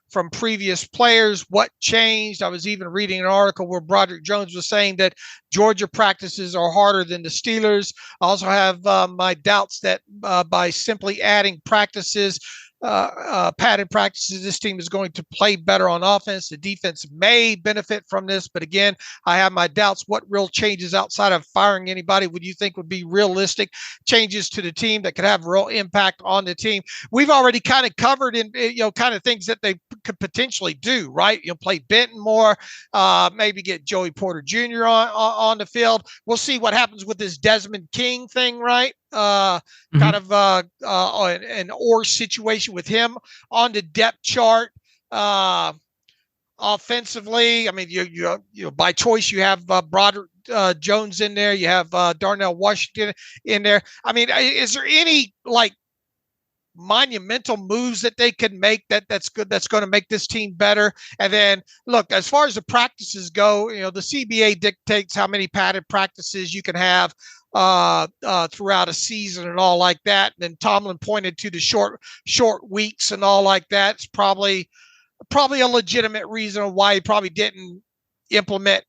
from previous players. What changed? I was even reading an article where Broderick Jones was saying that Georgia practices are harder than the Steelers. I also have my doubts that by simply adding practices padded practices, this team is going to play better on offense. The defense may benefit from this, but again, I have my doubts. What real changes outside of firing anybody would you think would be realistic changes to the team that could have real impact on the team? We've already kind of covered in, kind of things that they could potentially do, right? You'll play Benton more, maybe get Joey Porter Jr. on the field. We'll see what happens with this Desmond King thing, right? Kind of an or situation with him on the depth chart. Offensively, I mean, you by choice you have Broderick Jones in there. You have Darnell Washington in there. I mean, is there any like monumental moves that they could make that's good, that's going to make this team better? And then look, as far as the practices go, the CBA dictates how many padded practices you can have throughout a season and all like that. And then Tomlin pointed to the short weeks and all like that. It's probably a legitimate reason why he probably didn't implement,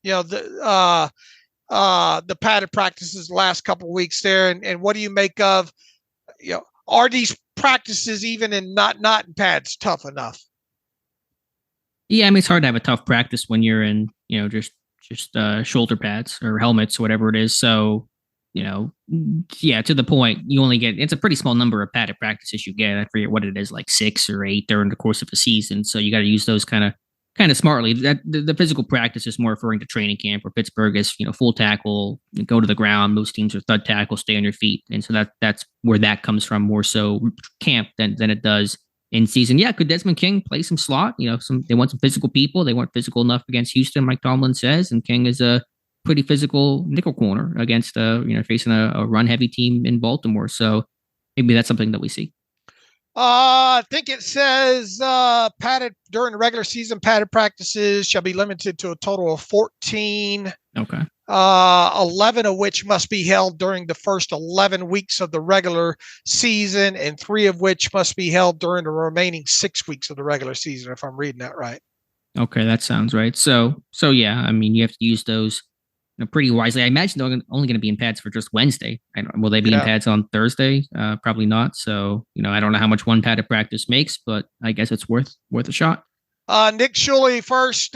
the padded practices the last couple of weeks there. And what do you make of, are these practices even in not in pads tough enough? Yeah, I mean, it's hard to have a tough practice when you're in, just shoulder pads or helmets, whatever it is. So, yeah, to the point, you only get, it's a pretty small number of padded practices you get. I forget what it is, like 6 or 8 during the course of a season. So you got to use those kind of smartly. That the physical practice is more referring to training camp, where Pittsburgh is, full tackle, go to the ground. Most teams are thud tackle, stay on your feet. And so that's where that comes from, more so camp than it does in season. Yeah, could Desmond King play some slot? They want some physical people. They weren't physical enough against Houston, Mike Tomlin says, and King is a pretty physical nickel corner against facing a run heavy team in Baltimore. So maybe that's something that we see. I think it says padded during the regular season, padded practices shall be limited to a total of 14. Okay. 11 of which must be held during the first 11 weeks of the regular season, and 3 of which must be held during the remaining 6 weeks of the regular season, if I'm reading that right. Okay, that sounds right. So yeah, I mean, you have to use those pretty wisely. I imagine they're only going to be in pads for just Wednesday. Will they be in pads on Thursday? Probably not. So, I don't know how much one padded practice makes, but I guess it's worth a shot. Nick Shuley first.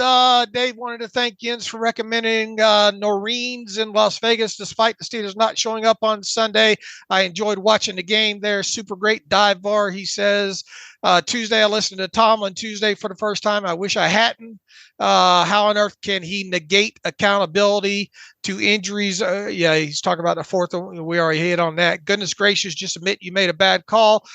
Dave wanted to thank Jens for recommending Noreen's in Las Vegas, despite the Steelers not showing up on Sunday. I enjoyed watching the game there. Super great dive bar, he says. Tuesday, I listened to Tomlin Tuesday for the first time. I wish I hadn't. How on earth can he negate accountability to injuries? Yeah, he's talking about the fourth. We already hit on that. Goodness gracious, just admit you made a bad call.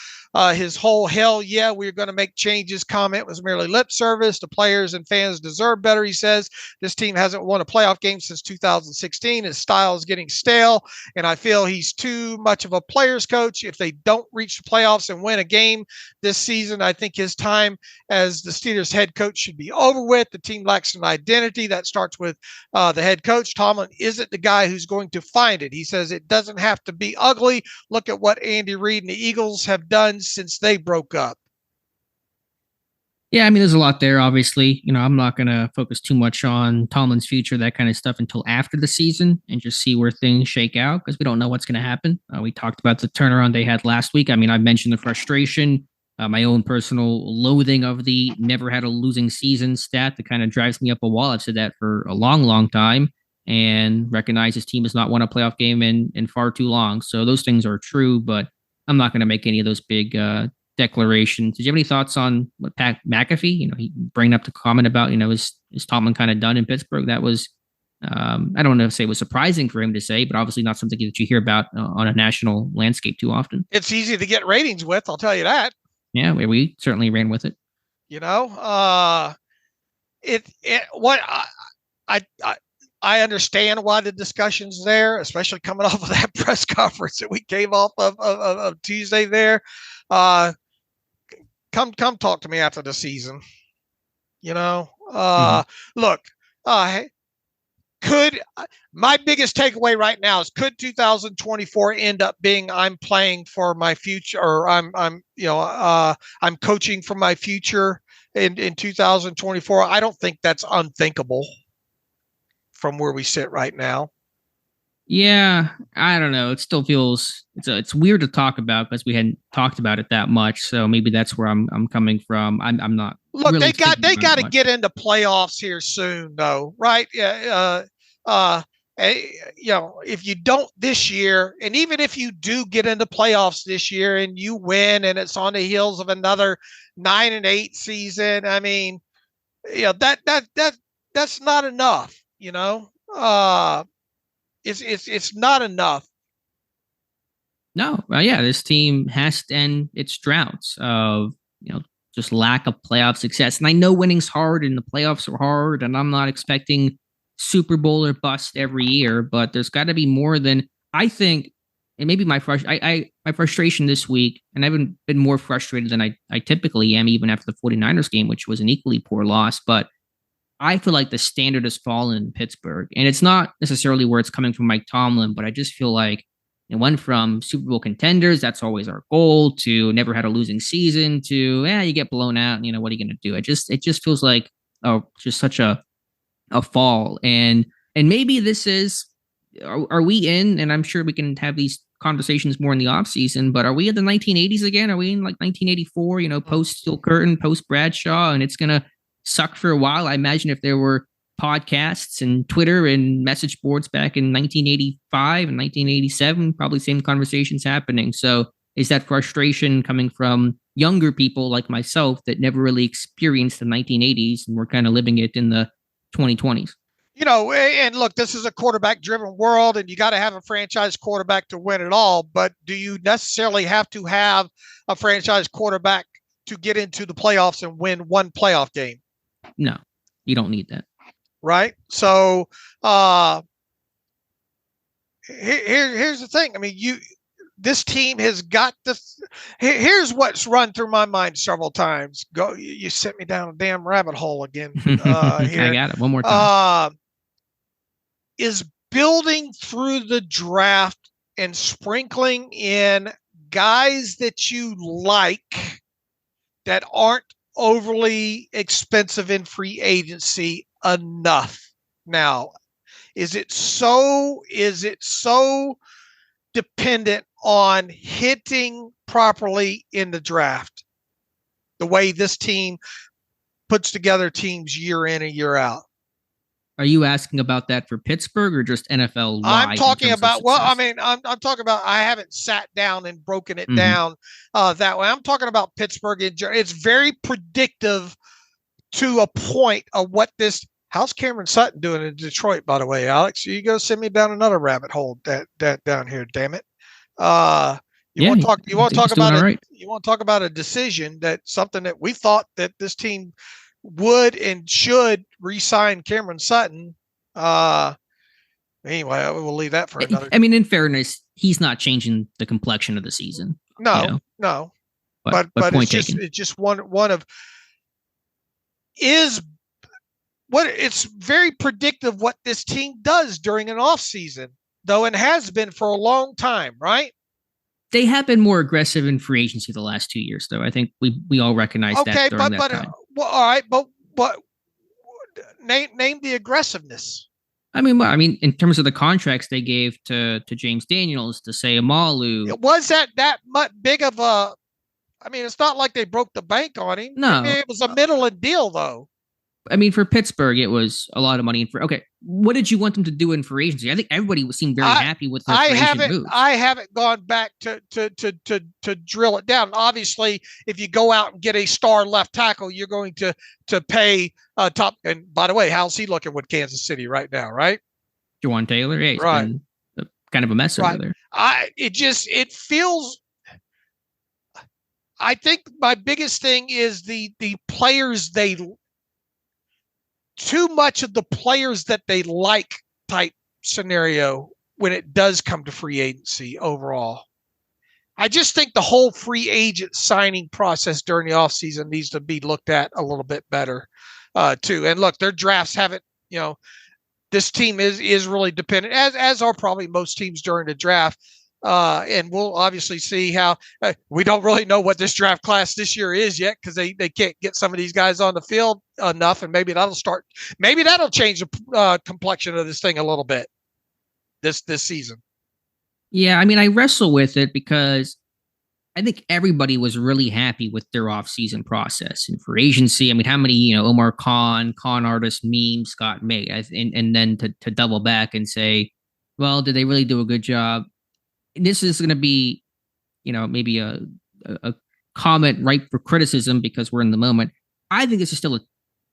His whole hell yeah, we're going to make changes comment was merely lip service. The players and fans deserve better, he says. This team hasn't won a playoff game since 2016. His style is getting stale, and I feel he's too much of a player's coach. If they don't reach the playoffs and win a game this season, I think his time as the Steelers head coach should be over with. The team lacks an identity. That starts with the head coach. Tomlin isn't the guy who's going to find it. He says it doesn't have to be ugly. Look at what Andy Reid and the Eagles have done since they broke up. Yeah, I mean, there's a lot there, obviously. I'm not going to focus too much on Tomlin's future, that kind of stuff, until after the season and just see where things shake out, because we don't know what's going to happen. We talked about the turnaround they had last week. I mean, I mentioned the frustration, my own personal loathing of the never had a losing season stat that kind of drives me up a wall. I've said that for a long, long time, and recognize his team has not won a playoff game in far too long. So those things are true, but I'm not going to make any of those big declarations. Did you have any thoughts on what Pat McAfee, he bringing up the comment about, is Tomlin kind of done in Pittsburgh? That was, I don't know if it was surprising for him to say, but obviously not something that you hear about on a national landscape too often. It's easy to get ratings with, I'll tell you that. Yeah, we certainly ran with it. I understand why the discussion's there, especially coming off of that press conference that we came off of Tuesday there. Come talk to me after the season. Look, my biggest takeaway right now is, could 2024 end up being I'm playing for my future, or I'm coaching for my future in 2024? I don't think that's unthinkable from where we sit right now. Yeah, I don't know. It still feels it's weird to talk about because we hadn't talked about it that much. So maybe that's where I'm coming from. I'm not Look, really thinking they about it got to much. get into playoffs here soon, though, right? Uh, if you don't this year, and even if you do get into playoffs this year and you win, and it's on the heels of another 9-8 season, I mean, that's not enough. It's not enough. No, yeah, this team has to end its droughts of just lack of playoff success. And I know winning's hard and the playoffs are hard, and I'm not expecting Super Bowl or bust every year, but there's got to be more than I think. And maybe my my frustration this week, and I've been more frustrated than I typically am, even after the 49ers game, which was an equally poor loss. But I feel like the standard has fallen in Pittsburgh, and it's not necessarily where it's coming from Mike Tomlin, but I just feel like it went from Super Bowl contenders, that's always our goal, to never had a losing season, to you get blown out, and what are you going to do? It just feels like just such a fall, and maybe this is are we in? And I'm sure we can have these conversations more in the off season, but are we in the 1980s again? Are we in like 1984? Post Steel Curtain, post Bradshaw, and it's gonna suck for a while. I imagine if there were podcasts and Twitter and message boards back in 1985 and 1987, probably same conversations happening. So is that frustration coming from younger people like myself that never really experienced the 1980s and we're kind of living it in the 2020s? And look, this is a quarterback driven world, and you got to have a franchise quarterback to win it all. But do you necessarily have to have a franchise quarterback to get into the playoffs and win one playoff game? No, you don't need that. Right. So here's the thing. I mean, this team has got this. Here's what's run through my mind several times. You sent me down a damn rabbit hole again. Here. I got it one more time. Is building through the draft and sprinkling in guys that you like that aren't overly expensive in free agency enough. Now, is it so dependent on hitting properly in the draft, the way this team puts together teams year in and year out? Are you asking about that for Pittsburgh or just NFL wide? I'm talking about, I'm talking about, I haven't sat down and broken it down that way. I'm talking about Pittsburgh. It's very predictive to a point of what this. How's Cameron Sutton doing in Detroit, by the way, Alex? You go send me down another rabbit hole that down here, damn it. You want to talk about a decision, that something that we thought that this team would and should re-sign Cameron Sutton. Anyway, we'll leave that for another. I mean, in fairness, he's not changing the complexion of the season. No. But it's just one of it's very predictive what this team does during an off season, though, and has been for a long time, right? They have been more aggressive in free agency the last 2 years, though. I think we all recognize that during that time. All right, but name the aggressiveness. I mean, in terms of the contracts they gave to James Daniels, to Sayamalu. Was that much big of a? I mean, it's not like they broke the bank on him. No, I mean, it was a middle deal, though. I mean, for Pittsburgh, it was a lot of money. Okay, what did you want them to do in free agency? I think everybody seemed very happy with their free agent moves. I haven't gone back to drill it down. Obviously, if you go out and get a star left tackle, you're going to pay top. And by the way, how's he looking with Kansas City right now? Right, Jawan Taylor. Yeah, he's right. Been kind of a mess over there. It feels. I think my biggest thing is the players too much of the players that they like type scenario when it does come to free agency overall. I just think the whole free agent signing process during the offseason needs to be looked at a little bit better too. And look, their drafts haven't, this team is really dependent, as are probably most teams during the draft. And we'll obviously see how we don't really know what this draft class this year is yet, because they can't get some of these guys on the field enough, and maybe that'll change the complexion of this thing a little bit. this season. Yeah, I mean, I wrestle with it because I think everybody was really happy with their offseason process and for agency. I mean, how many, Omar con artist memes got made? And then to double back and say, well, did they really do a good job? This is going to be, maybe a comment ripe for criticism because we're in the moment. I think this is still,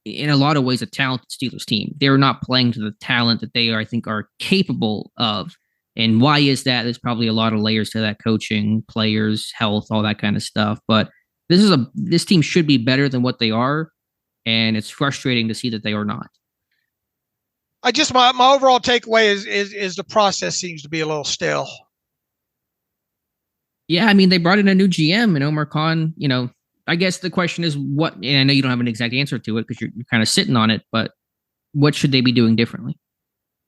in a lot of ways, a talented Steelers team. They're not playing to the talent that they are, I think, are capable of. And why is that? There's probably a lot of layers to that: coaching, players, health, all that kind of stuff. But this team should be better than what they are, and it's frustrating to see that they are not. My overall takeaway is the process seems to be a little stale. Yeah, I mean, they brought in a new GM and Omar Khan. I guess the question is what, and I know you don't have an exact answer to it because you're kind of sitting on it, but what should they be doing differently?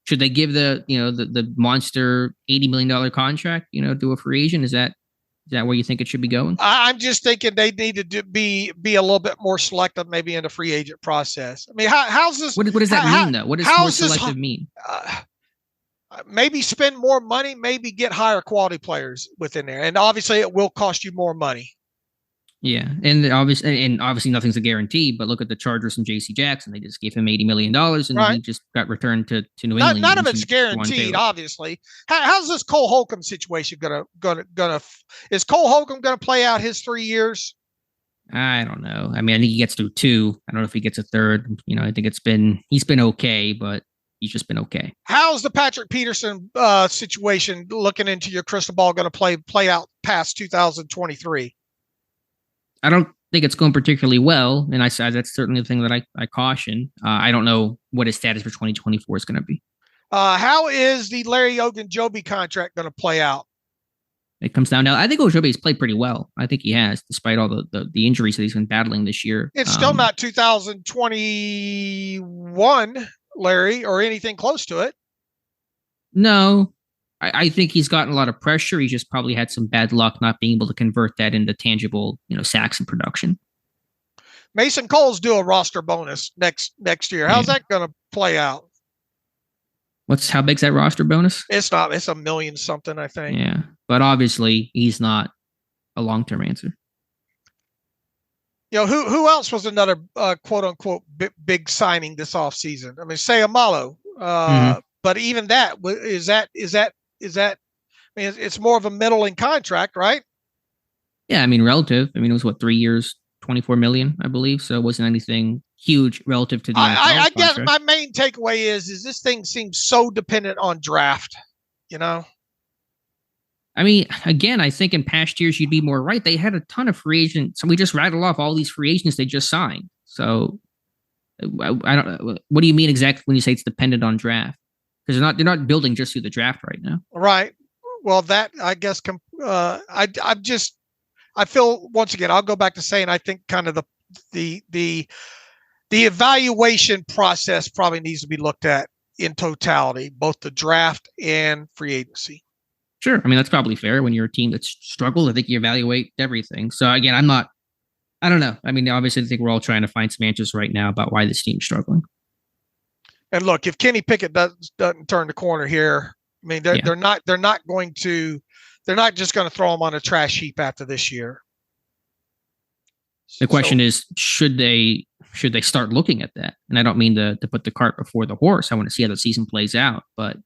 Should they give the monster $80 million contract, to a free agent? Is that where you think it should be going? I'm just thinking they need to be a little bit more selective, maybe in the free agent process. I mean, how's this? What does that mean, though? What does more selective mean? Maybe spend more money, maybe get higher quality players within there, and obviously it will cost you more money. Yeah, and obviously nothing's a guarantee. But look at the Chargers and J.C. Jackson; they just gave him $80 million, and he just got returned to New England. None of it's guaranteed, obviously. How's this Cole Holcomb situation gonna? Is Cole Holcomb gonna play out his 3 years? I don't know. I mean, I think he gets through 2. I don't know if he gets a third. I think he's been okay, but he's just been okay. How's the Patrick Peterson situation looking into your crystal ball going to play out past 2023? I don't think it's going particularly well, and that's certainly the thing that I caution. I don't know what his status for 2024 is going to be. How is the Larry Ogunjobi contract going to play out? It comes down to, I think Ogunjobi's played pretty well. I think he has, despite all the injuries that he's been battling this year. It's still not 2021 Larry or anything close to it. No. I think he's gotten a lot of pressure. He's just probably had some bad luck not being able to convert that into tangible, sacks and production. Mason Cole's due a roster bonus next year. How's that going to play out? How big's that roster bonus? It's $1 million something, I think. Yeah, but obviously he's not a long-term answer. Who else was another quote unquote big signing this offseason? I mean, Sayamalo. But even that is that. I mean, it's more of a middling contract, right? Yeah, I mean, relative. I mean, it was 3 years, $24 million, I believe. So it wasn't anything huge relative to the. I guess my main takeaway is this thing seems so dependent on draft. I mean, again, I think in past years you'd be more right. They had a ton of free agents. So we just rattled off all these free agents they just signed. So I don't. What do you mean exactly when you say it's dependent on draft? Because they're not building just through the draft right now. Right. Well, that I guess I feel, once again, I'll go back to saying I think kind of the evaluation process probably needs to be looked at in totality, both the draft and free agency. Sure. I mean, that's probably fair. When you're a team that's struggled, I think you evaluate everything. So again, I don't know. I mean, obviously I think we're all trying to find some answers right now about why this team's struggling. And look, if Kenny Pickett doesn't turn the corner here, I mean, they're not just going to throw him on a trash heap after this year. The question is, should they start looking at that? And I don't mean to put the cart before the horse. I want to see how the season plays out. But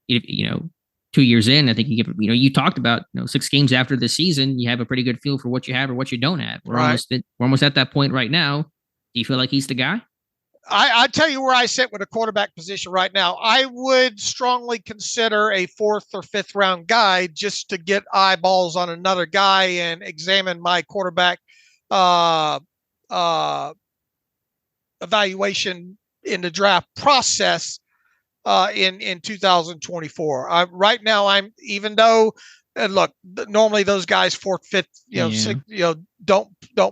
if 2 years in, I think you talked about 6 games after the season, you have a pretty good feel for what you have or what you don't have. We're almost at that point right now. Do you feel like he's the guy? I tell you where I sit with a quarterback position right now. I would strongly consider a 4th or 5th round guy just to get eyeballs on another guy and examine my quarterback evaluation in the draft process in 2024. Right now, even though, and look, normally those guys 4th, 5th, don't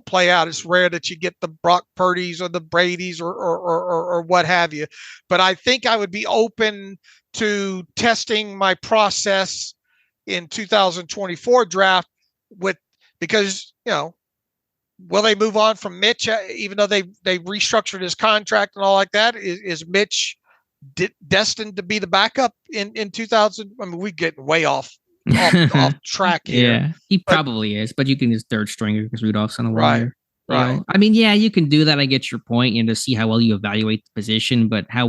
play out. It's rare that you get the Brock Purdy's or the Brady's or what have you. But I think I would be open to testing my process in 2024 draft because will they move on from Mitch even though they restructured his contract and all like that? Is Mitch destined to be the backup in 2000? I mean, we're getting way off track here. Yeah, he probably is, but you can just third stringer because Rudolph's on the wire. Right. I mean, yeah, you can do that. I get your point, and to see how well you evaluate the position, but how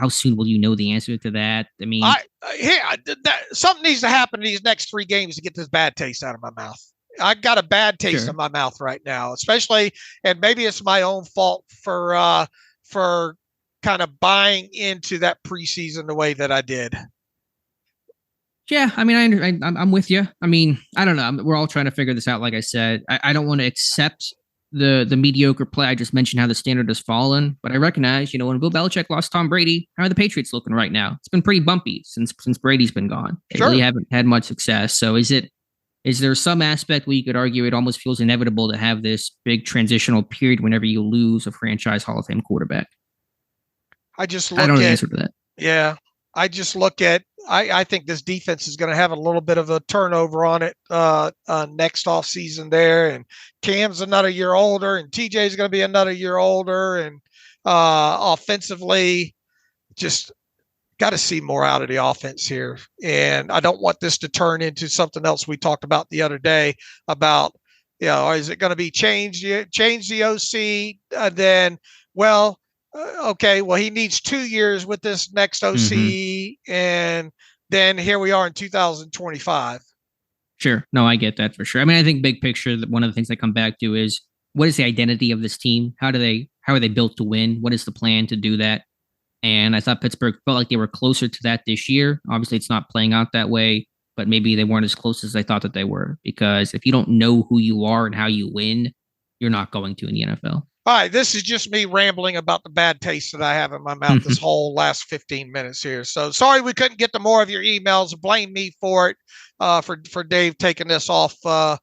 soon will you know the answer to that? I mean, something needs to happen in these next 3 games to get this bad taste out of my mouth. I got a bad taste in my mouth right now, especially, and maybe it's my own fault for kind of buying into that preseason the way that I did. Yeah, I mean, I'm with you. I mean, I don't know. We're all trying to figure this out. Like I said, I don't want to accept the mediocre play. I just mentioned how the standard has fallen, but I recognize, when Bill Belichick lost Tom Brady, how are the Patriots looking right now? It's been pretty bumpy since Brady's been gone. They really haven't had much success. So is there some aspect where you could argue it almost feels inevitable to have this big transitional period whenever you lose a franchise Hall of Fame quarterback? I don't know the answer to that. Yeah. I just look at, I think this defense is going to have a little bit of a turnover on it next offseason there. And Cam's another year older, and TJ is going to be another year older. And offensively, just got to see more out of the offense here. And I don't want this to turn into something else we talked about the other day about, is it going to be change the OC? Then, okay, well, he needs 2 years with this next OC, and then here we are in 2025. Sure. No, I get that for sure. I mean, I think big picture, one of the things I come back to is, what is the identity of this team? How are they built to win? What is the plan to do that? And I thought Pittsburgh felt like they were closer to that this year. Obviously, it's not playing out that way, but maybe they weren't as close as I thought that they were, because if you don't know who you are and how you win, you're not going to in the NFL. All right, this is just me rambling about the bad taste that I have in my mouth this whole last 15 minutes here. So sorry we couldn't get to more of your emails. Blame me for it, for Dave taking this off the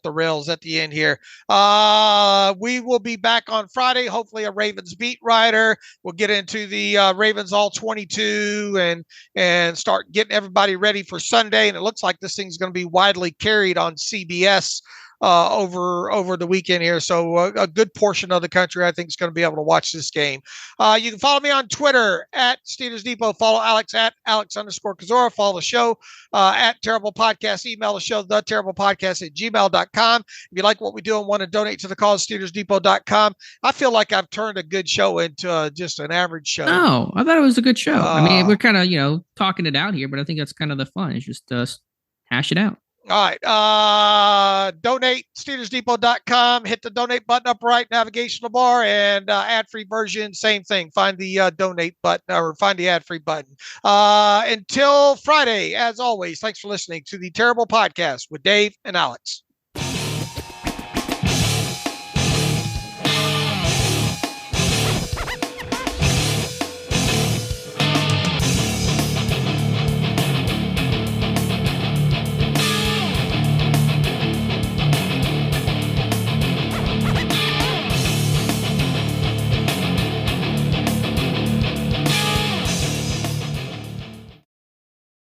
rails at the end here. We will be back on Friday, hopefully a Ravens beat writer. We'll get into the Ravens All-22 and start getting everybody ready for Sunday. And it looks like this thing's going to be widely carried on CBS over the weekend here. So a good portion of the country, I think, is going to be able to watch this game. You can follow me on Twitter at Steelers Depot. Follow Alex at Alex_Kozora. Follow the show at Terrible Podcast. Email the show, theterriblepodcast@gmail.com. If you like what we do and want to donate to the cause, SteelersDepot.com. I feel like I've turned a good show into just an average show. No, I thought it was a good show. I mean, we're kind of, talking it out here, but I think that's kind of the fun. It's just hash it out. All right. Donate, SteelersDepot.com. Hit the donate button up right, navigational bar, and ad-free version, same thing. Find the donate button, or find the ad-free button. Until Friday, as always, thanks for listening to the Terrible Podcast with Dave and Alex.